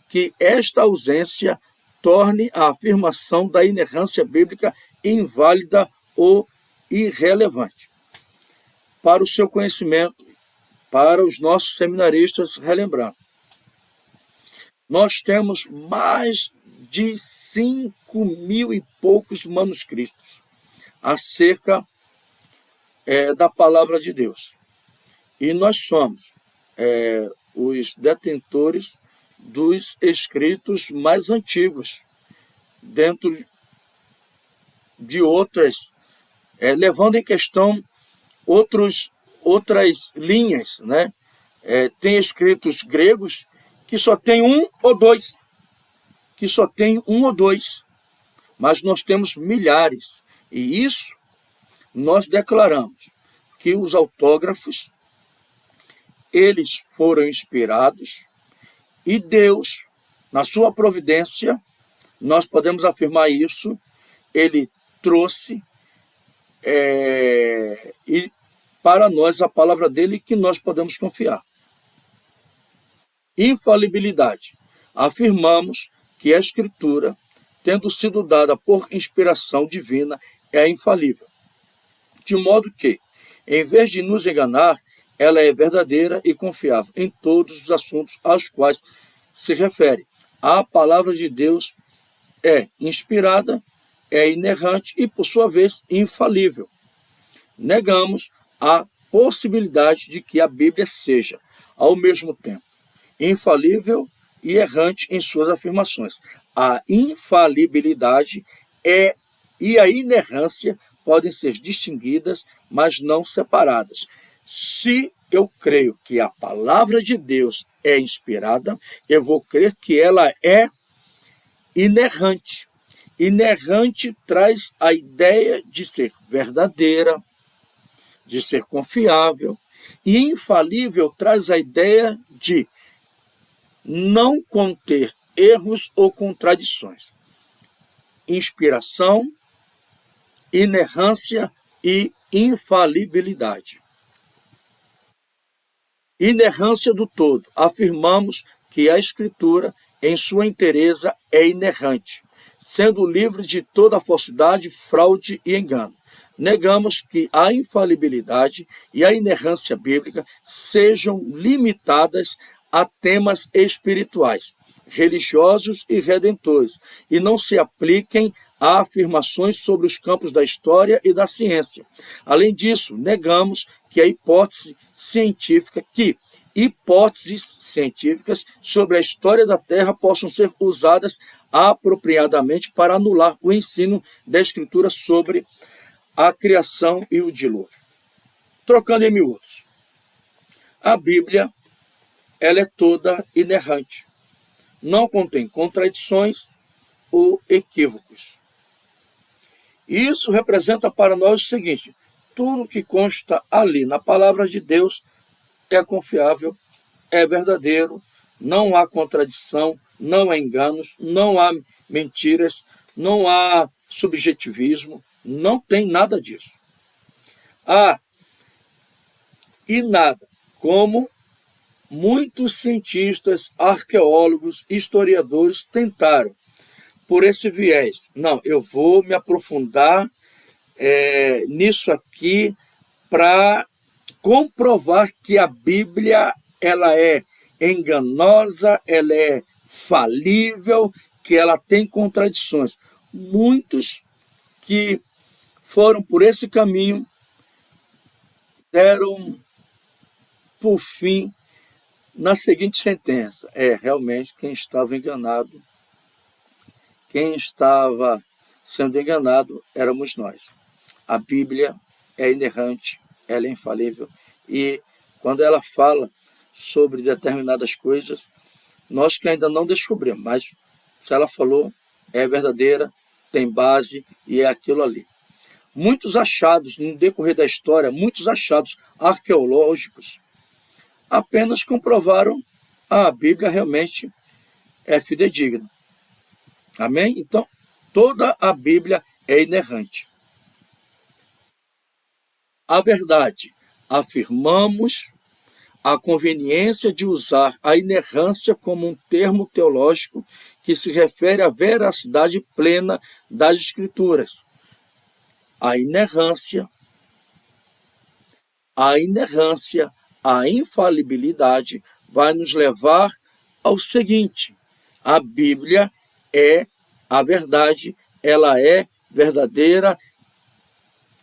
que esta ausência torne a afirmação da inerrância bíblica inválida ou irrelevante. Para o seu conhecimento, para os nossos seminaristas, relembrando, nós temos mais de 5.000 e poucos manuscritos acerca da palavra de Deus. E nós somos os detentores dos escritos mais antigos, dentro de outras, levando em questão outras linhas, né? Tem escritos gregos que só tem um ou dois, mas nós temos milhares, e isso nós declaramos que os autógrafos, eles foram inspirados, e Deus, na sua providência, nós podemos afirmar isso, ele trouxe e para nós a palavra dele que nós podemos confiar. Infalibilidade. Afirmamos que a Escritura, tendo sido dada por inspiração divina, é infalível. De modo que, em vez de nos enganar, ela é verdadeira e confiável em todos os assuntos aos quais se refere. A palavra de Deus é inspirada, é inerrante e, por sua vez, infalível. Negamos a possibilidade de que a Bíblia seja, ao mesmo tempo, infalível e errante em suas afirmações. A infalibilidade e a inerrância podem ser distinguidas, mas não separadas. Se eu creio que a palavra de Deus é inspirada, eu vou crer que ela é inerrante. Inerrante traz a ideia de ser verdadeira, de ser confiável, e infalível traz a ideia de não conter erros ou contradições. Inspiração, inerrância e infalibilidade. Inerrância do todo. Afirmamos que a Escritura, em sua inteireza, é inerrante, sendo livre de toda falsidade, fraude e engano. Negamos que a infalibilidade e a inerrância bíblica sejam limitadas a temas espirituais, religiosos e redentores, e não se apliquem a afirmações sobre os campos da história e da ciência. Além disso, negamos que hipóteses científicas sobre a história da Terra possam ser usadas apropriadamente para anular o ensino da Escritura sobre a criação e o dilúvio. Trocando em miúdos, a Bíblia, ela é toda inerrante, não contém contradições ou equívocos. Isso representa para nós o seguinte: tudo que consta ali na palavra de Deus é confiável, é verdadeiro, não há contradição, não há enganos, não há mentiras, não há subjetivismo, não tem nada disso. E nada, como muitos cientistas, arqueólogos, historiadores tentaram, por esse viés. Não, eu vou me aprofundar nisso aqui para comprovar que a Bíblia ela é enganosa, ela é falível, que ela tem contradições. Muitos que foram por esse caminho deram por fim na seguinte sentença: realmente quem estava enganado, quem estava sendo enganado éramos nós. A Bíblia é inerrante, ela é infalível, e quando ela fala sobre determinadas coisas, nós que ainda não descobrimos, mas se ela falou, é verdadeira, tem base e é aquilo ali. muitos achados, no decorrer da história, muitos achados arqueológicos, apenas comprovaram a Bíblia realmente é fidedigna. Amém? Então, toda a Bíblia é inerrante. A verdade, afirmamos a conveniência de usar a inerrância como um termo teológico que se refere à veracidade plena das Escrituras. A inerrância, a infalibilidade vai nos levar ao seguinte: a Bíblia é a verdade, ela é verdadeira,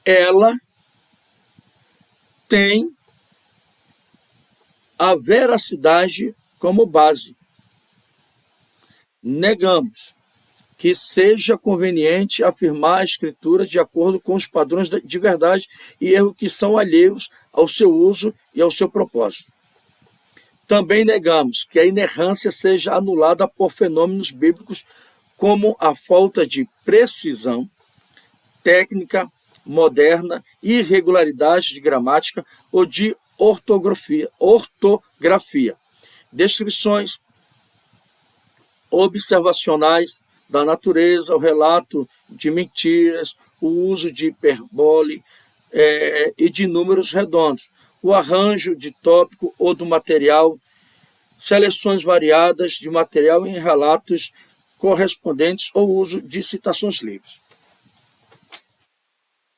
ela tem a veracidade como base. Negamos que seja conveniente afirmar a Escritura de acordo com os padrões de verdade e erro que são alheios ao seu uso e ao seu propósito. Também negamos que a inerrância seja anulada por fenômenos bíblicos como a falta de precisão técnica moderna, irregularidades de gramática ou de ortografia, descrições observacionais da natureza, o relato de mentiras, o uso de hiperbole e de números redondos, o arranjo de tópico ou do material, seleções variadas de material em relatos correspondentes ou uso de citações livres.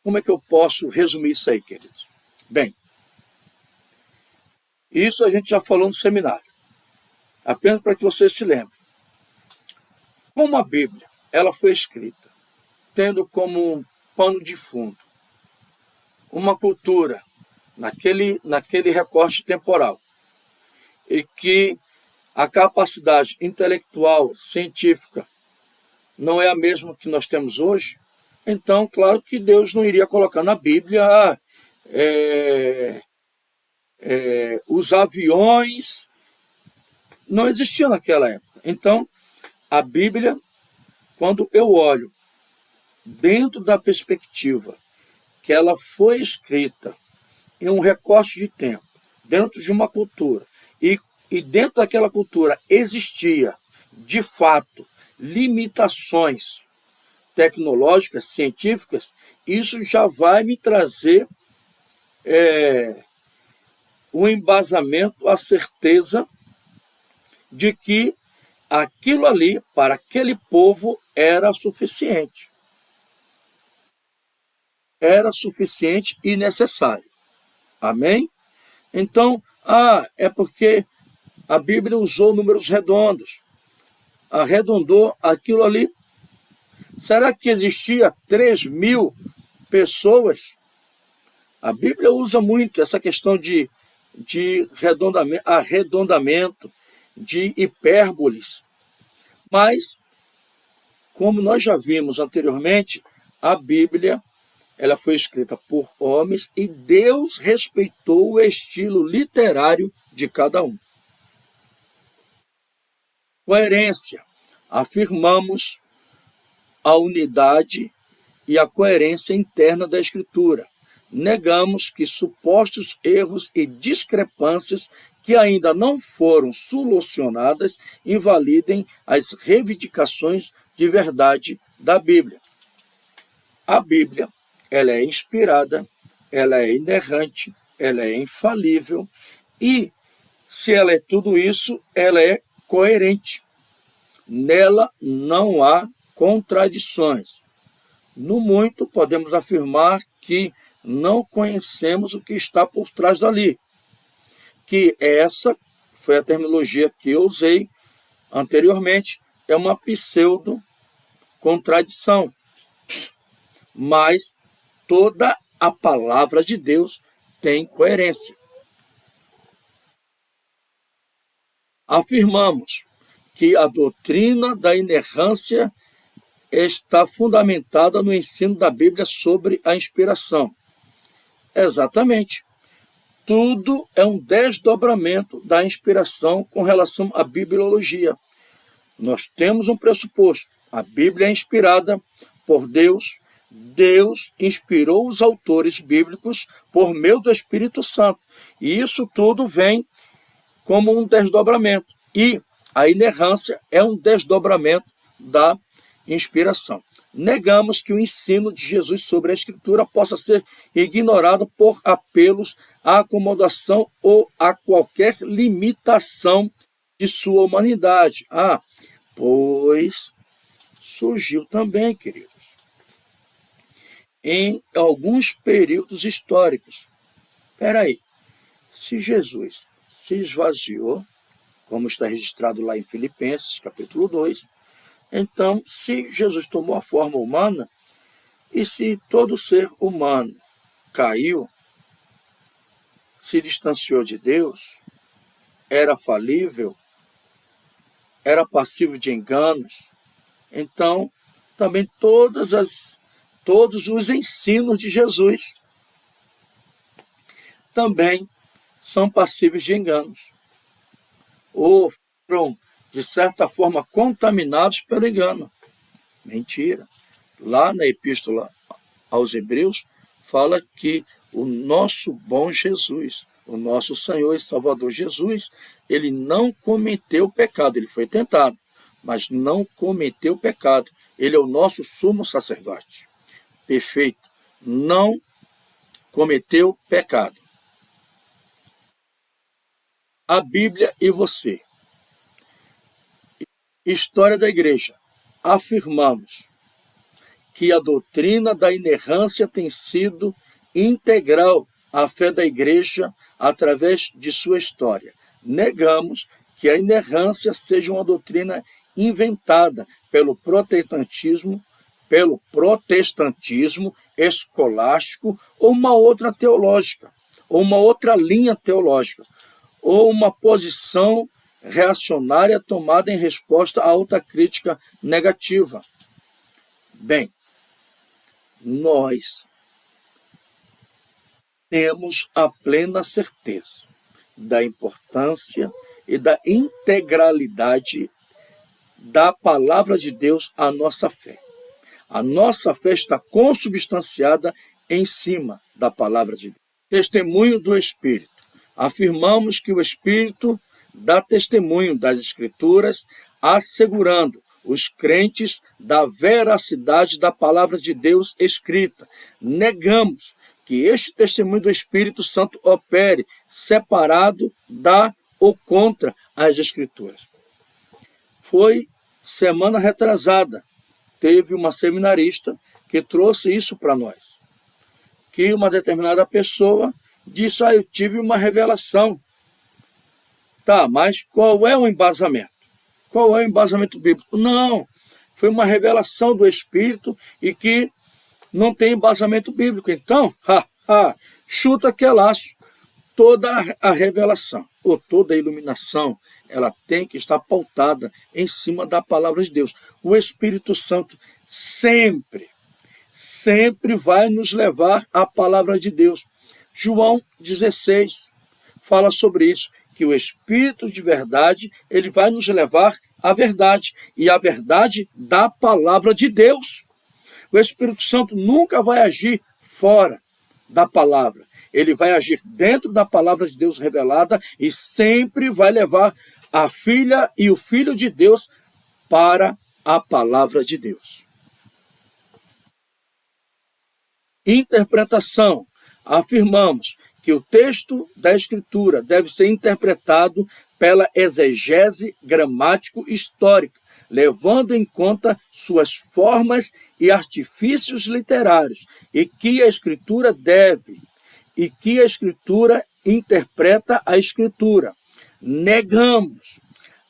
Como é que eu posso resumir isso aí, queridos? Bem, isso a gente já falou no seminário, apenas para que vocês se lembrem. Como a Bíblia ela foi escrita, tendo como um pano de fundo uma cultura naquele recorte temporal, e que a capacidade intelectual, científica, não é a mesma que nós temos hoje, então, claro que Deus não iria colocar na Bíblia os aviões, não existiam naquela época. Então, a Bíblia, quando eu olho dentro da perspectiva que ela foi escrita em um recorte de tempo, dentro de uma cultura, e dentro daquela cultura existia, de fato, limitações tecnológicas, científicas, isso já vai me trazer um embasamento, a certeza de que aquilo ali, para aquele povo, era suficiente. Era suficiente e necessário. Amém? Então, é porque a Bíblia usou números redondos. Arredondou aquilo ali. Será que existia 3.000 pessoas? A Bíblia usa muito essa questão de arredondamento, de hipérboles. Mas, como nós já vimos anteriormente, a Bíblia ela foi escrita por homens e Deus respeitou o estilo literário de cada um. Coerência. Afirmamos a unidade e a coerência interna da Escritura. Negamos que supostos erros e discrepâncias que ainda não foram solucionadas invalidem as reivindicações de verdade da Bíblia. A Bíblia ela é inspirada, ela é inerrante, ela é infalível e, se ela é tudo isso, ela é coerente. Nela não há contradições. No muito, podemos afirmar que não conhecemos o que está por trás dali. Que essa foi a terminologia que eu usei anteriormente, é uma pseudo-contradição. Mas toda a palavra de Deus tem coerência. Afirmamos que a doutrina da inerrância está fundamentada no ensino da Bíblia sobre a inspiração. Exatamente. Tudo é um desdobramento da inspiração com relação à bibliologia. Nós temos um pressuposto. A Bíblia é inspirada por Deus. Deus inspirou os autores bíblicos por meio do Espírito Santo. E isso tudo vem como um desdobramento. E a inerrância é um desdobramento da inspiração. Negamos que o ensino de Jesus sobre a Escritura possa ser ignorado por apelos à acomodação ou a qualquer limitação de sua humanidade. Pois surgiu também, queridos, em alguns períodos históricos. Espera aí, se Jesus se esvaziou, como está registrado lá em Filipenses, capítulo 2, então, se Jesus tomou a forma humana, e se todo ser humano caiu, se distanciou de Deus, era falível, era passivo de enganos, então também todos os ensinos de Jesus também são passíveis de enganos, ou foram, de certa forma, contaminados pelo engano. Mentira. Lá na Epístola aos Hebreus, fala que o nosso bom Jesus, o nosso Senhor e Salvador Jesus, ele não cometeu pecado, ele foi tentado, mas não cometeu pecado. Ele é o nosso sumo sacerdote. Perfeito. Não cometeu pecado. A Bíblia e você. História da Igreja. Afirmamos que a doutrina da inerrância tem sido integral à fé da Igreja através de sua história. Negamos que a inerrância seja uma doutrina inventada pelo protestantismo escolástico ou uma outra teológica, ou uma outra linha teológica, ou uma posição reacionária tomada em resposta a outra crítica negativa. Bem, nós temos a plena certeza da importância e da integralidade da palavra de Deus à nossa fé. A nossa fé está consubstanciada em cima da palavra de Deus. Testemunho do Espírito. Afirmamos que o Espírito dá testemunho das Escrituras, assegurando os crentes da veracidade da palavra de Deus escrita. Negamos que este testemunho do Espírito Santo opere separado da ou contra as Escrituras. Foi semana retrasada, teve uma seminarista que trouxe isso para nós, que uma determinada pessoa disse: eu tive uma revelação. Tá, mas qual é o embasamento? Qual é o embasamento bíblico? Não, foi uma revelação do Espírito e que não tem embasamento bíblico. Então, chuta que é laço. Toda a revelação ou toda a iluminação, ela tem que estar pautada em cima da palavra de Deus. O Espírito Santo sempre vai nos levar à palavra de Deus. João 16 fala sobre isso, que o Espírito de verdade, ele vai nos levar à verdade, e à verdade da palavra de Deus. O Espírito Santo nunca vai agir fora da palavra. Ele vai agir dentro da palavra de Deus revelada e sempre vai levar a filha e o filho de Deus para a palavra de Deus. Interpretação. Afirmamos que o texto da Escritura deve ser interpretado pela exegese gramático-histórica, levando em conta suas formas e artifícios literários, e que a Escritura interpreta a Escritura. Negamos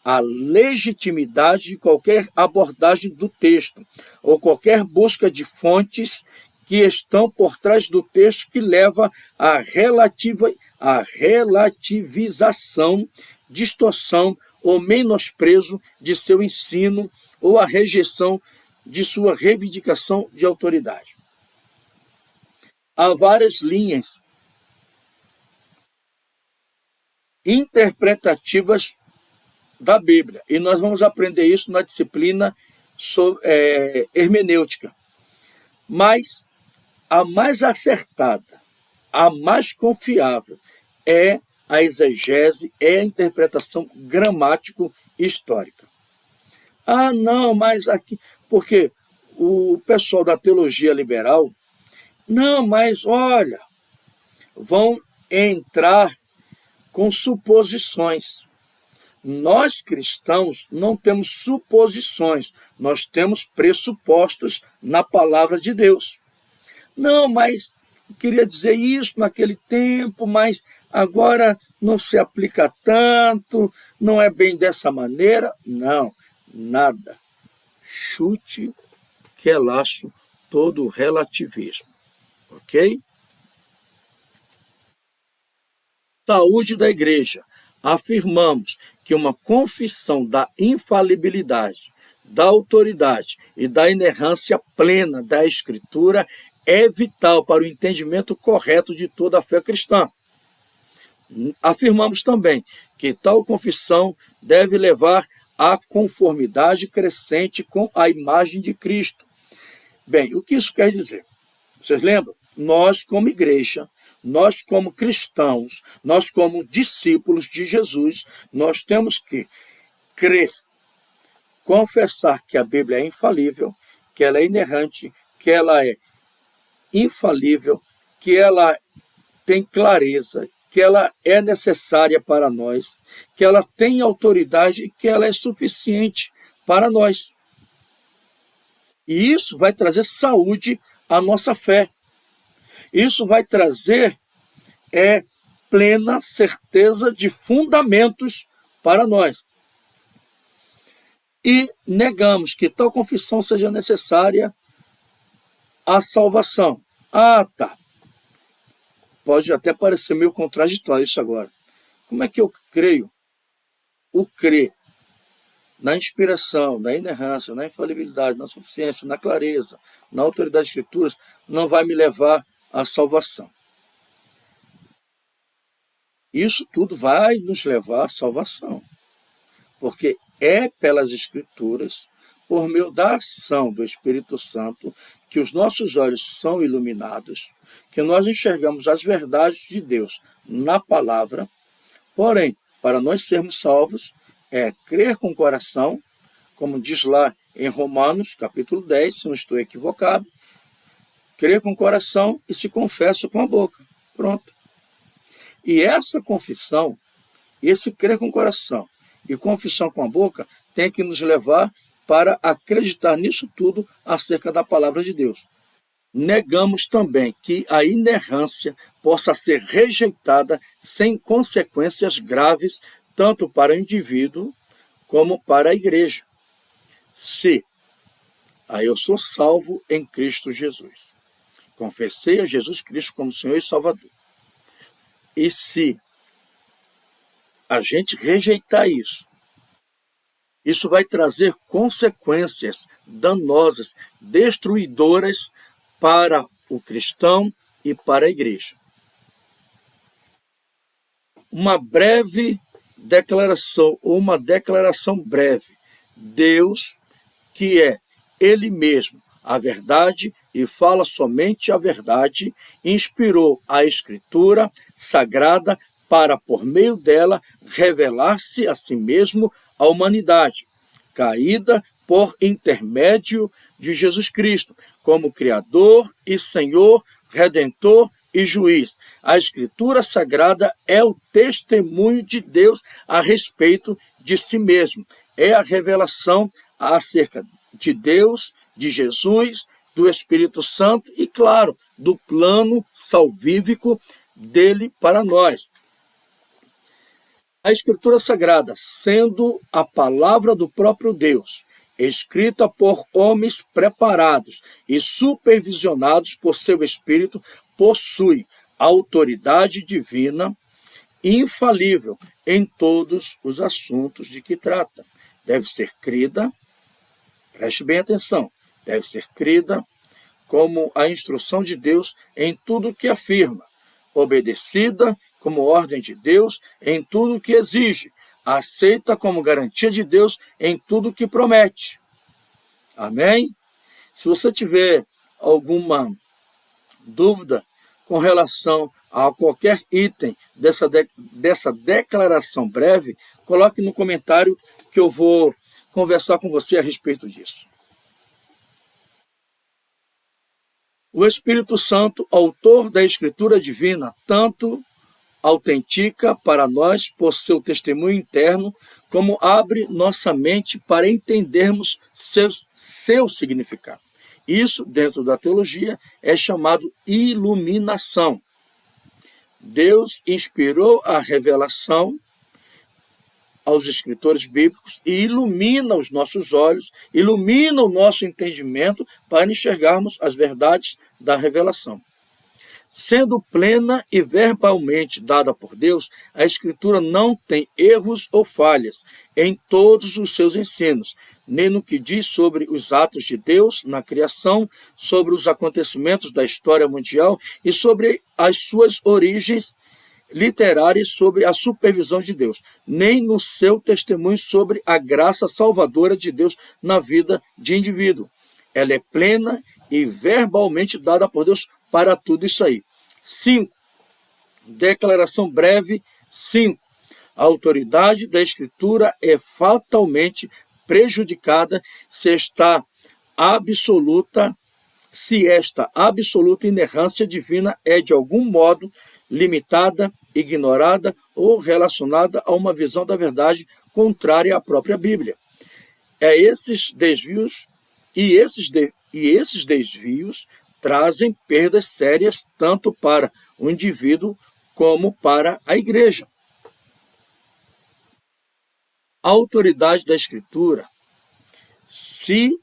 a legitimidade de qualquer abordagem do texto, ou qualquer busca de fontes que estão por trás do texto que leva à relativização, distorção ou menosprezo de seu ensino ou à rejeição de sua reivindicação de autoridade. Há várias linhas interpretativas da Bíblia, e nós vamos aprender isso na disciplina hermenêutica. Mas a mais acertada, a mais confiável é a exegese, é a interpretação gramático-histórica. Ah, não, mas aqui... Porque o pessoal da teologia liberal, não, mas olha, vão entrar com suposições. Nós cristãos não temos suposições, nós temos pressupostos na palavra de Deus. Não, mas eu queria dizer isso naquele tempo, mas agora não se aplica tanto, não é bem dessa maneira. Não, nada. Chute que é laço todo o relativismo, ok? Saúde da igreja. Afirmamos que uma confissão da infalibilidade, da autoridade e da inerrância plena da Escritura é vital para o entendimento correto de toda a fé cristã. Afirmamos também que tal confissão deve levar à conformidade crescente com a imagem de Cristo. Bem, o que isso quer dizer? Vocês lembram? Nós, como igreja, nós, como cristãos, nós, como discípulos de Jesus, nós temos que crer, confessar que a Bíblia é infalível, que ela é inerrante, que ela é infalível, que ela tem clareza, que ela é necessária para nós, que ela tem autoridade e que ela é suficiente para nós. E isso vai trazer saúde à nossa fé. Isso vai trazer plena certeza de fundamentos para nós. E negamos que tal confissão seja necessária à salvação. Ah, tá. Pode até parecer meio contraditório isso agora. Como é que eu creio? O crer na inspiração, na inerrância, na infalibilidade, na suficiência, na clareza, na autoridade das Escrituras, não vai me levar à salvação. Isso tudo vai nos levar à salvação, porque é pelas Escrituras, por meio da ação do Espírito Santo, que os nossos olhos são iluminados, que nós enxergamos as verdades de Deus na palavra. Porém, para nós sermos salvos, é crer com o coração, como diz lá em Romanos, capítulo 10, se não estou equivocado, crer com o coração e se confessa com a boca. Pronto. E essa confissão, esse crer com o coração e confissão com a boca, tem que nos levar para acreditar nisso tudo acerca da palavra de Deus. Negamos também que a inerrância possa ser rejeitada sem consequências graves, tanto para o indivíduo como para a igreja. Se aí eu sou salvo em Cristo Jesus, confessei a Jesus Cristo como Senhor e Salvador, e se a gente rejeitar isso, isso vai trazer consequências danosas, destruidoras para o cristão e para a igreja. Uma breve declaração, ou uma declaração breve. Deus, que é Ele mesmo a verdade e fala somente a verdade, inspirou a Escritura Sagrada para, por meio dela, revelar-se a si mesmo à humanidade, caída por intermédio de Jesus Cristo, como Criador e Senhor, Redentor e Juiz. A Escritura Sagrada é o testemunho de Deus a respeito de si mesmo. É a revelação acerca de Deus, de Jesus, do Espírito Santo e, claro, do plano salvífico dele para nós. A Escritura Sagrada, sendo a palavra do próprio Deus, escrita por homens preparados e supervisionados por seu Espírito, possui autoridade divina infalível em todos os assuntos de que trata. Deve ser crida, preste bem atenção, deve ser crida como a instrução de Deus em tudo que afirma, obedecida como ordem de Deus em tudo que exige, aceita como garantia de Deus em tudo que promete. Amém? Se você tiver alguma dúvida com relação a qualquer item dessa declaração breve, coloque no comentário que eu vou conversar com você a respeito disso. O Espírito Santo, autor da Escritura Divina, tanto autentica para nós por seu testemunho interno, como abre nossa mente para entendermos seu significado. Isso, dentro da teologia, é chamado iluminação. Deus inspirou a revelação aos escritores bíblicos e ilumina os nossos olhos, ilumina o nosso entendimento para enxergarmos as verdades da revelação. Sendo plena e verbalmente dada por Deus, a Escritura não tem erros ou falhas em todos os seus ensinos, nem no que diz sobre os atos de Deus na criação, sobre os acontecimentos da história mundial e sobre as suas origens literárias, sobre a supervisão de Deus, nem no seu testemunho sobre a graça salvadora de Deus na vida de indivíduo. Ela é plena e verbalmente dada por Deus para tudo isso aí. 5. Declaração breve 5. A autoridade da Escritura é fatalmente prejudicada se esta absoluta inerrância divina é de algum modo limitada, ignorada ou relacionada a uma visão da verdade contrária à própria Bíblia. Esses desvios trazem perdas sérias tanto para o indivíduo como para a igreja. A autoridade da Escritura, se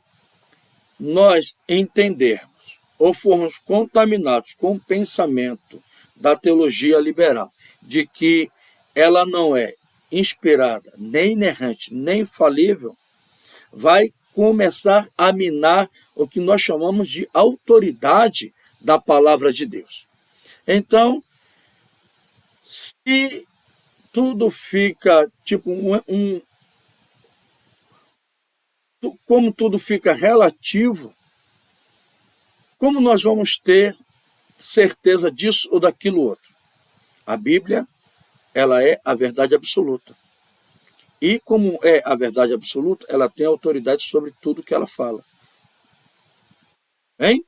nós entendermos ou formos contaminados com o pensamento da teologia liberal, de que ela não é inspirada, nem inerrante, nem falível, vai começar a minar o que nós chamamos de autoridade da palavra de Deus. Então, se tudo fica tipo como tudo fica relativo, como nós vamos ter certeza disso ou daquilo outro? A Bíblia, ela é a verdade absoluta. E como é a verdade absoluta, ela tem autoridade sobre tudo que ela fala. Hein?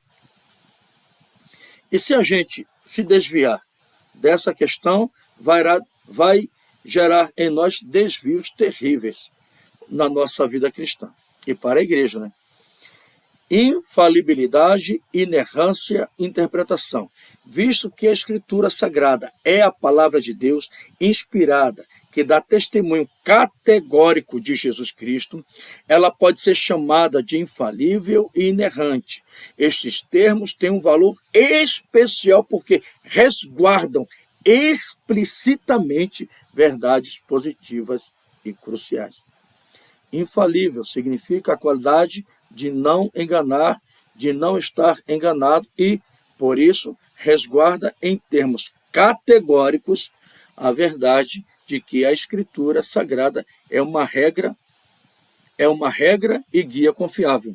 E se a gente se desviar dessa questão, vai gerar em nós desvios terríveis na nossa vida cristã. E para a igreja, né? Infalibilidade, inerrância, interpretação. Visto que a Escritura Sagrada é a palavra de Deus inspirada, que dá testemunho categórico de Jesus Cristo, ela pode ser chamada de infalível e inerrante. Estes termos têm um valor especial porque resguardam explicitamente verdades positivas e cruciais. Infalível significa a qualidade de não enganar, de não estar enganado e, por isso, resguarda em termos categóricos a verdade de que a Escritura Sagrada é uma regra e guia confiável,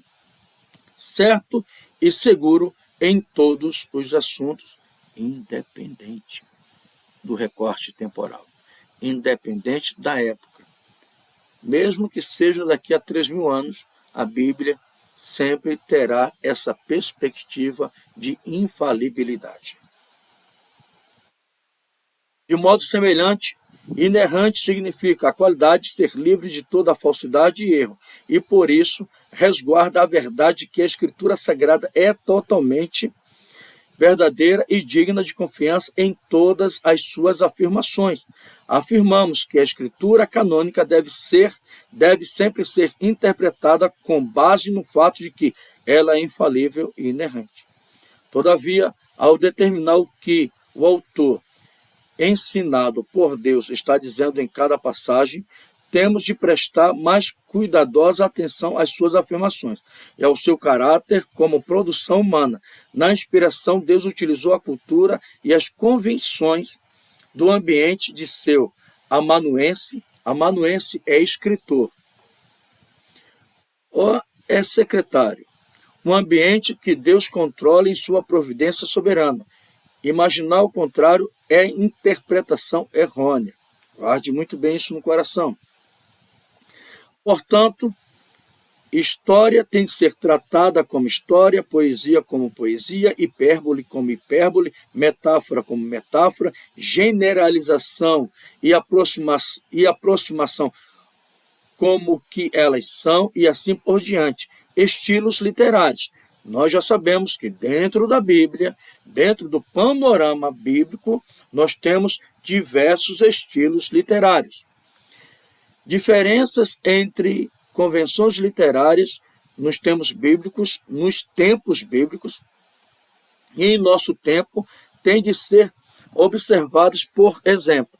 certo e seguro em todos os assuntos, independente do recorte temporal, independente da época. Mesmo que seja daqui a 3.000 anos, a Bíblia sempre terá essa perspectiva de infalibilidade. De modo semelhante, inerrante significa a qualidade de ser livre de toda falsidade e erro, e por isso resguarda a verdade que a Escritura Sagrada é totalmente verdadeira e digna de confiança em todas as suas afirmações. Afirmamos que a Escritura canônica deve sempre ser interpretada com base no fato de que ela é infalível e inerrante. Todavia, ao determinar o que o autor ensinado por Deus está dizendo em cada passagem, temos de prestar mais cuidadosa atenção às suas afirmações e ao seu caráter como produção humana. Na inspiração, Deus utilizou a cultura e as convenções do ambiente de seu amanuense. Amanuense é escritor, ou é secretário, um ambiente que Deus controla em sua providência soberana. Imaginar o contrário é interpretação errônea. Guarde muito bem isso no coração. Portanto, história tem de ser tratada como história, poesia como poesia, hipérbole como hipérbole, metáfora como metáfora, generalização e aproximação como que elas são e assim por diante. Estilos literários. Nós já sabemos que dentro da Bíblia, dentro do panorama bíblico, nós temos diversos estilos literários. Diferenças entre convenções literárias nos tempos bíblicos e em nosso tempo têm de ser observados, por exemplo,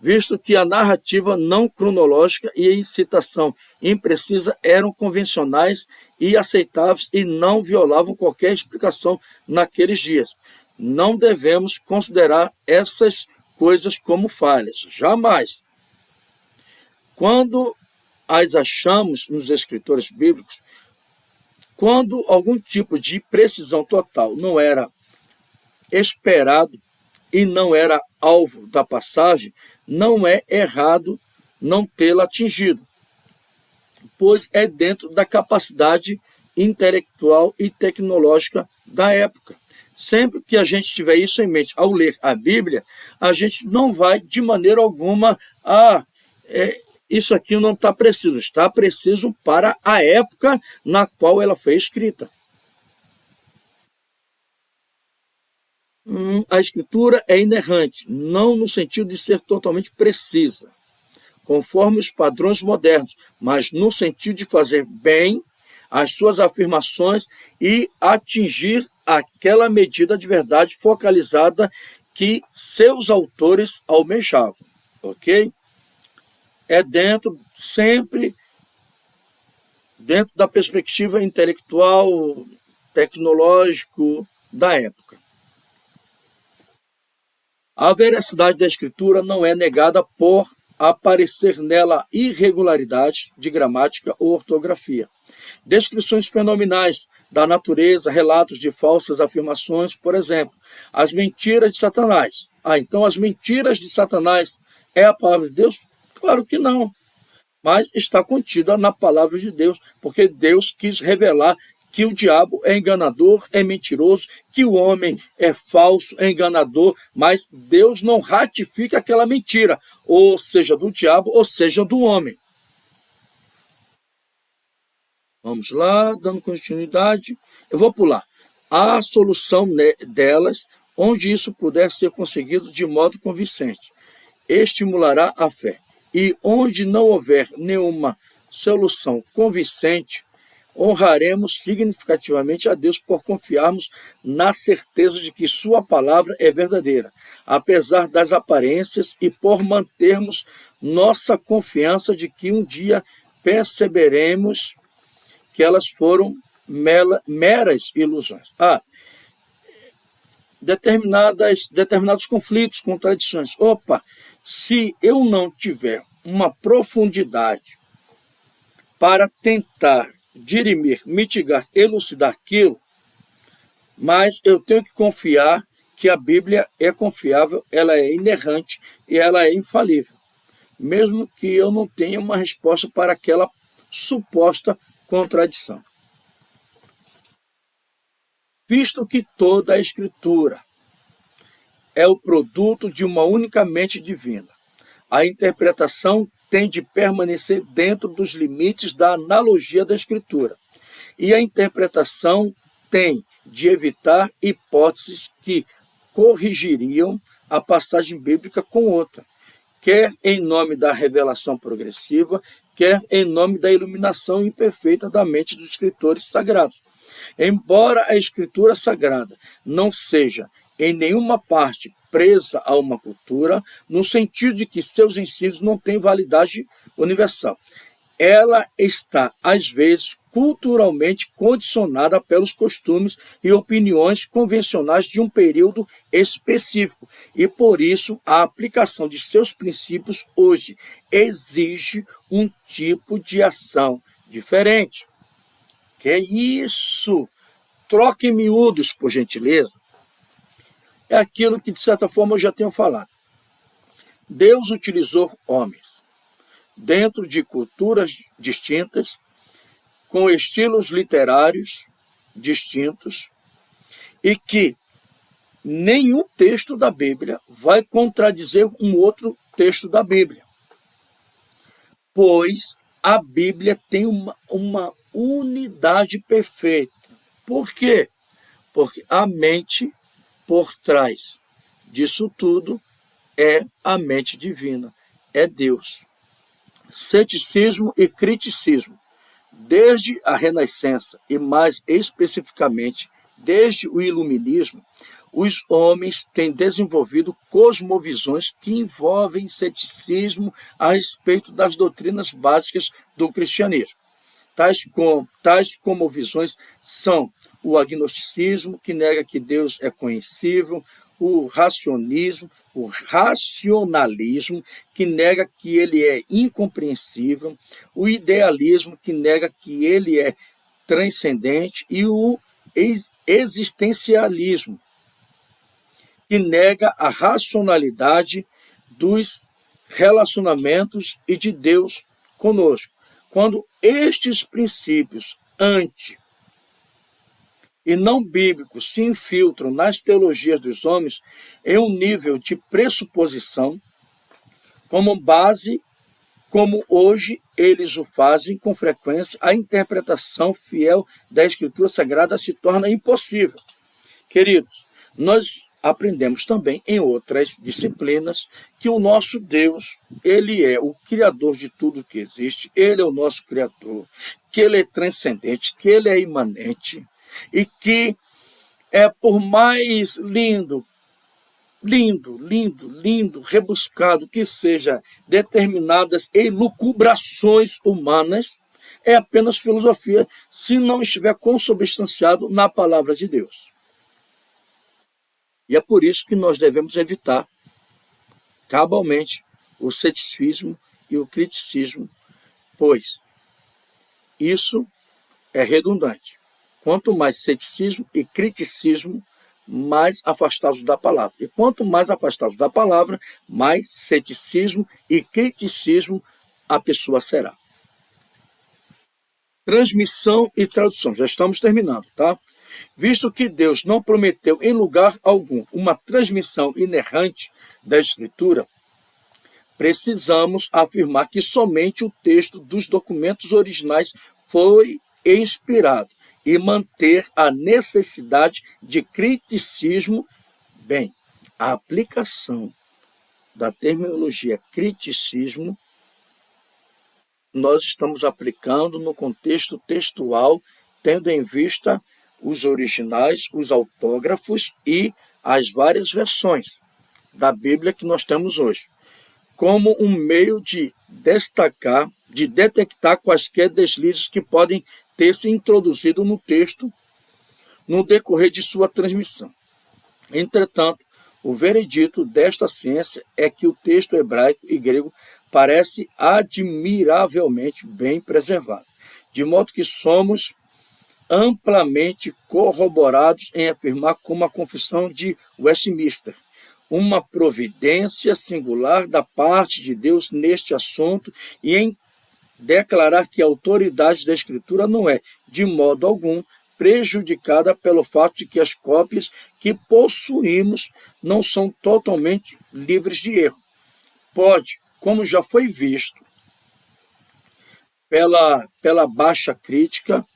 visto que a narrativa não cronológica e a incitação imprecisa eram convencionais e aceitáveis e não violavam qualquer explicação naqueles dias. Não devemos considerar essas coisas como falhas, jamais. Quando as achamos nos escritores bíblicos, quando algum tipo de precisão total não era esperado e não era alvo da passagem, não é errado não tê-la atingido, pois é dentro da capacidade intelectual e tecnológica da época. Sempre que a gente tiver isso em mente ao ler a Bíblia, a gente não vai de maneira alguma isso aqui não está preciso, está preciso para a época na qual ela foi escrita. A escritura é inerrante, não no sentido de ser totalmente precisa, conforme os padrões modernos, mas no sentido de fazer bem as suas afirmações e atingir aquela medida de verdade focalizada que seus autores almejavam, ok? É sempre dentro da perspectiva intelectual, tecnológico da época. A veracidade da escritura não é negada por aparecer nela irregularidades de gramática ou ortografia. Descrições fenomenais da natureza, relatos de falsas afirmações, por exemplo, as mentiras de Satanás. Então as mentiras de Satanás é a palavra de Deus? Claro que não, mas está contida na palavra de Deus, porque Deus quis revelar que o diabo é enganador, é mentiroso, que o homem é falso, é enganador, mas Deus não ratifica aquela mentira, ou seja do diabo, ou seja do homem. Vamos lá, dando continuidade. Eu vou pular. Há solução delas, onde isso puder ser conseguido de modo convincente. Estimulará a fé. E onde não houver nenhuma solução convincente, honraremos significativamente a Deus por confiarmos na certeza de que sua palavra é verdadeira, apesar das aparências, e por mantermos nossa confiança de que um dia perceberemos que elas foram meras ilusões. Determinados conflitos, contradições. Se eu não tiver uma profundidade para tentar dirimir, mitigar, elucidar aquilo, mas eu tenho que confiar que a Bíblia é confiável, ela é inerrante e ela é infalível, mesmo que eu não tenha uma resposta para aquela suposta contradição. Visto que toda a Escritura é o produto de uma única mente divina, a interpretação tem de permanecer dentro dos limites da analogia da Escritura, e a interpretação tem de evitar hipóteses que corrigiriam a passagem bíblica com outra, quer em nome da revelação progressiva, quer em nome da iluminação imperfeita da mente dos escritores sagrados. Embora a Escritura Sagrada não seja em nenhuma parte presa a uma cultura, no sentido de que seus ensinos não têm validade universal, ela está, às vezes, culturalmente condicionada pelos costumes e opiniões convencionais de um período específico, e por isso a aplicação de seus princípios hoje exige um tipo de ação diferente. Que é isso? Troque em miúdos, por gentileza. É aquilo que, de certa forma, eu já tenho falado. Deus utilizou homens dentro de culturas distintas, com estilos literários distintos, e que nenhum texto da Bíblia vai contradizer um outro texto da Bíblia, pois a Bíblia tem uma unidade perfeita. Por quê? Porque a mente por trás disso tudo é a mente divina, é Deus. Ceticismo e criticismo, desde a Renascença e mais especificamente desde o Iluminismo, os homens têm desenvolvido cosmovisões que envolvem ceticismo a respeito das doutrinas básicas do cristianismo. Tais como visões são o agnosticismo, que nega que Deus é conhecível, o racionalismo, que nega que ele é incompreensível, o idealismo, que nega que ele é transcendente, e o existencialismo, que nega a racionalidade dos relacionamentos e de Deus conosco. Quando estes princípios e não bíblicos se infiltram nas teologias dos homens em um nível de pressuposição, como base, como hoje eles o fazem com frequência, a interpretação fiel da Escritura Sagrada se torna impossível. Queridos, nós aprendemos também em outras disciplinas que o nosso Deus, ele é o Criador de tudo que existe, ele é o nosso Criador, que ele é transcendente, que ele é imanente, e que por mais lindo, rebuscado que seja determinadas elucubrações humanas, é apenas filosofia se não estiver consubstanciado na palavra de Deus. E é por isso que nós devemos evitar cabalmente o ceticismo e o criticismo, pois isso é redundante. Quanto mais ceticismo e criticismo, mais afastados da palavra. E quanto mais afastados da palavra, mais ceticismo e criticismo a pessoa será. Transmissão e tradução. Já estamos terminando, tá? Visto que Deus não prometeu em lugar algum uma transmissão inerrante da Escritura, precisamos afirmar que somente o texto dos documentos originais foi inspirado e manter a necessidade de criticismo. Bem, a aplicação da terminologia criticismo nós estamos aplicando no contexto textual, tendo em vista os originais, os autógrafos e as várias versões da Bíblia que nós temos hoje, como um meio de detectar quaisquer deslizes que podem ter se introduzido no texto no decorrer de sua transmissão. Entretanto, o veredito desta ciência é que o texto hebraico e grego parece admiravelmente bem preservado, de modo que somos amplamente corroborados em afirmar como a Confissão de Westminster, uma providência singular da parte de Deus neste assunto e em declarar que a autoridade da Escritura não é, de modo algum, prejudicada pelo fato de que as cópias que possuímos não são totalmente livres de erro. Pode, como já foi visto, pela baixa crítica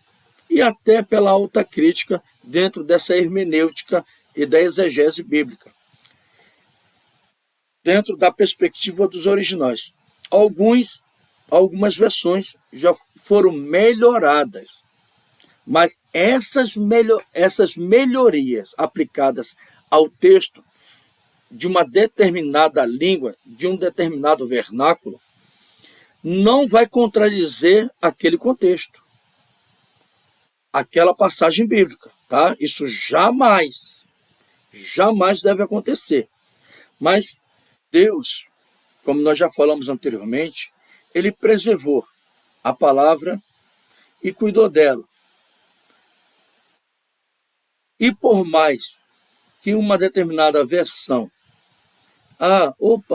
e até pela alta crítica dentro dessa hermenêutica e da exegese bíblica, dentro da perspectiva dos originais. Algumas versões já foram melhoradas, mas essas melhorias aplicadas ao texto de uma determinada língua, de um determinado vernáculo, não vai contradizer aquele contexto, aquela passagem bíblica, tá? Isso jamais deve acontecer. Mas Deus, como nós já falamos anteriormente, ele preservou a palavra e cuidou dela. E por mais que uma determinada versão,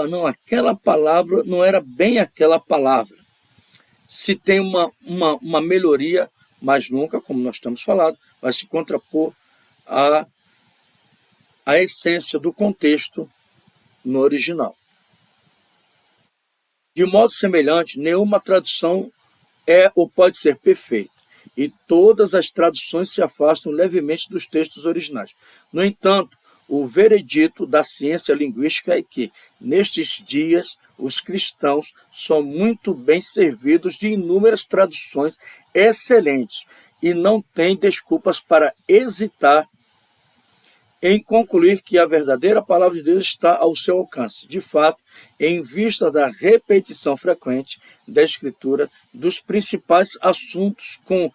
não, aquela palavra não era bem aquela palavra. Se tem uma melhoria, mas nunca, como nós temos falado, vai se contrapor a essência do contexto no original. De modo semelhante, nenhuma tradução é ou pode ser perfeita, e todas as traduções se afastam levemente dos textos originais. No entanto, o veredito da ciência linguística é que, nestes dias, os cristãos são muito bem servidos de inúmeras traduções excelentes e não têm desculpas para hesitar em concluir que a verdadeira palavra de Deus está ao seu alcance. De fato, em vista da repetição frequente da Escritura dos principais assuntos com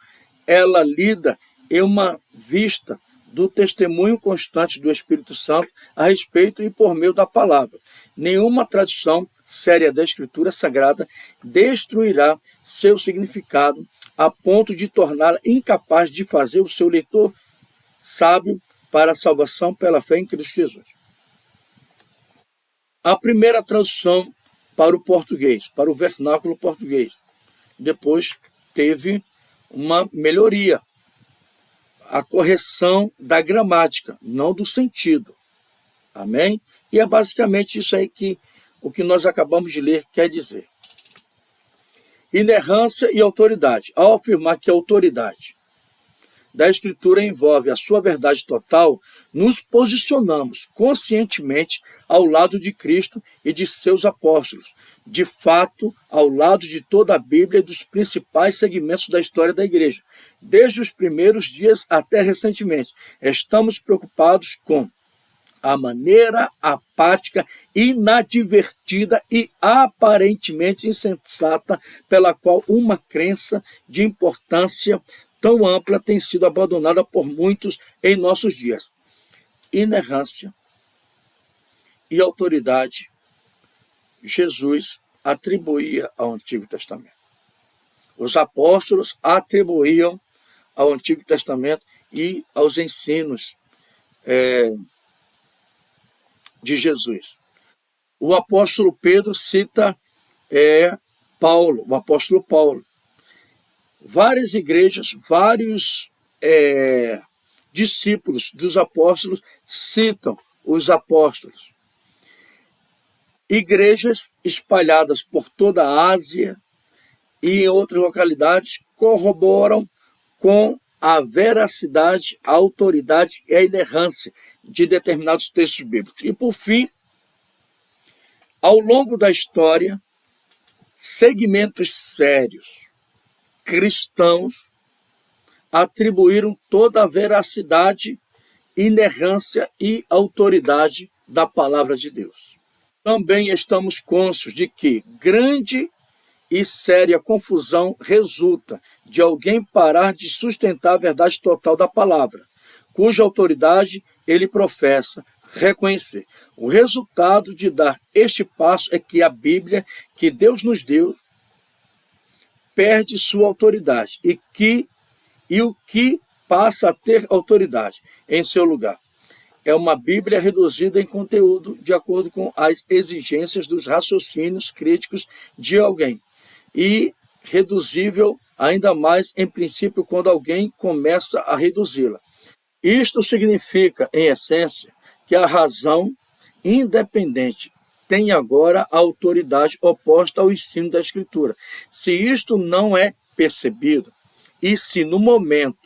ela lida e uma vista do testemunho constante do Espírito Santo a respeito e por meio da palavra, nenhuma tradução séria da Escritura Sagrada destruirá seu significado a ponto de torná-la incapaz de fazer o seu leitor sábio para a salvação pela fé em Cristo Jesus. A primeira tradução para o português, para o vernáculo português, depois teve uma melhoria, a correção da gramática, não do sentido. Amém? E é basicamente isso aí que o que nós acabamos de ler quer dizer. Inerrância e autoridade. Ao afirmar que a autoridade da Escritura envolve a sua verdade total, nos posicionamos conscientemente ao lado de Cristo e de seus apóstolos, de fato, ao lado de toda a Bíblia e dos principais segmentos da história da Igreja. Desde os primeiros dias até recentemente, estamos preocupados com a maneira apática, inadvertida e aparentemente insensata pela qual uma crença de importância tão ampla tem sido abandonada por muitos em nossos dias. Inerrância e autoridade, Jesus atribuía ao Antigo Testamento. Os apóstolos atribuíam ao Antigo Testamento e aos ensinos de Jesus. O apóstolo Pedro cita Paulo, o apóstolo Paulo. Várias igrejas, vários discípulos dos apóstolos citam os apóstolos. Igrejas espalhadas por toda a Ásia e em outras localidades corroboram com a veracidade, a autoridade e a inerrância de determinados textos bíblicos. E, por fim, ao longo da história, segmentos sérios cristãos atribuíram toda a veracidade, inerrância e autoridade da palavra de Deus. Também estamos cônscios de que grande e séria confusão resulta de alguém parar de sustentar a verdade total da palavra, cuja autoridade ele professa reconhecer. O resultado de dar este passo é que a Bíblia que Deus nos deu perde sua autoridade e o que passa a ter autoridade em seu lugar. É uma Bíblia reduzida em conteúdo de acordo com as exigências dos raciocínios críticos de alguém e reduzível ainda mais em princípio quando alguém começa a reduzi-la. Isto significa, em essência, que a razão independente tem agora a autoridade oposta ao ensino da Escritura. Se isto não é percebido, e se no momento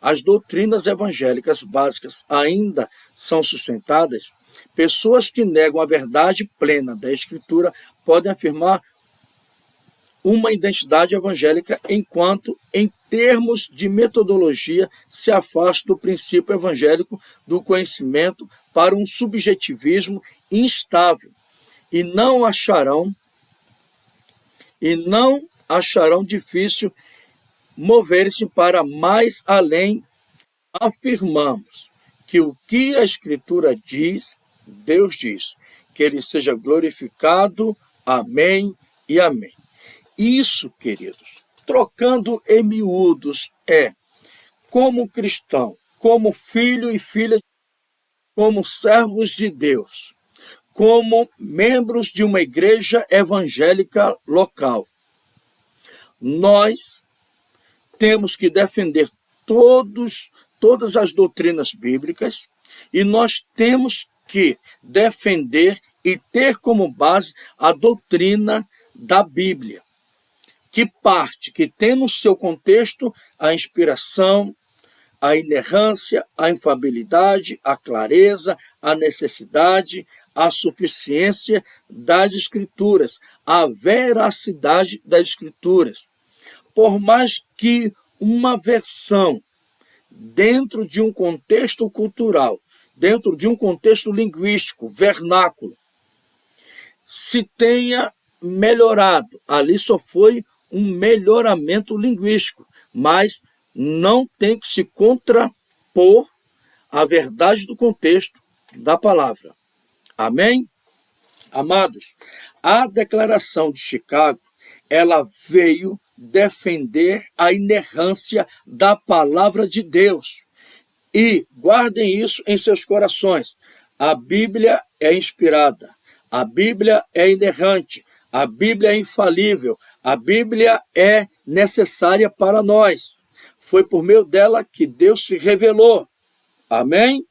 as doutrinas evangélicas básicas ainda são sustentadas, pessoas que negam a verdade plena da Escritura podem afirmar uma identidade evangélica enquanto, em termos de metodologia, se afasta do princípio evangélico do conhecimento para um subjetivismo instável e não acharão difícil mover-se para mais além. Afirmamos que o que a Escritura diz, Deus diz, que ele seja glorificado, amém e amém. Isso, queridos, trocando em miúdos, como cristão, como filho e filha, como servos de Deus, como membros de uma igreja evangélica local. Nós temos que defender todas as doutrinas bíblicas e nós temos que defender e ter como base a doutrina da Bíblia, que tem no seu contexto a inspiração, a inerrância, a infalibilidade, a clareza, a necessidade, a suficiência das Escrituras, a veracidade das Escrituras. Por mais que uma versão, dentro de um contexto cultural, dentro de um contexto linguístico, vernáculo, se tenha melhorado, ali só foi um melhoramento linguístico, mas não tem que se contrapor à verdade do contexto da palavra. Amém? Amados, a Declaração de Chicago, ela veio defender a inerrância da palavra de Deus. E guardem isso em seus corações. A Bíblia é inspirada, a Bíblia é inerrante, a Bíblia é infalível, a Bíblia é necessária para nós. Foi por meio dela que Deus se revelou. Amém?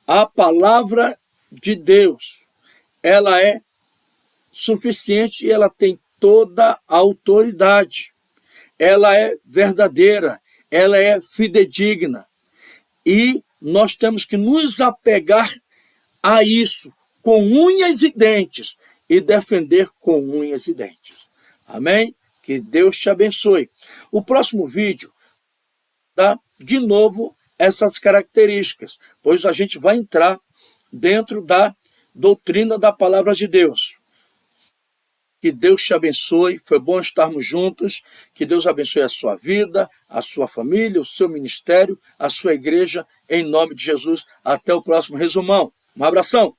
A palavra de Deus, ela é suficiente e ela tem toda a autoridade. Ela é verdadeira, ela é fidedigna. E nós temos que nos apegar a isso com unhas e dentes e defender com unhas e dentes. Amém? Que Deus te abençoe. O próximo vídeo dá de novo essas características, pois a gente vai entrar dentro da doutrina da palavra de Deus. Que Deus te abençoe, foi bom estarmos juntos, que Deus abençoe a sua vida, a sua família, o seu ministério, a sua igreja, em nome de Jesus. Até o próximo resumão. Um abração!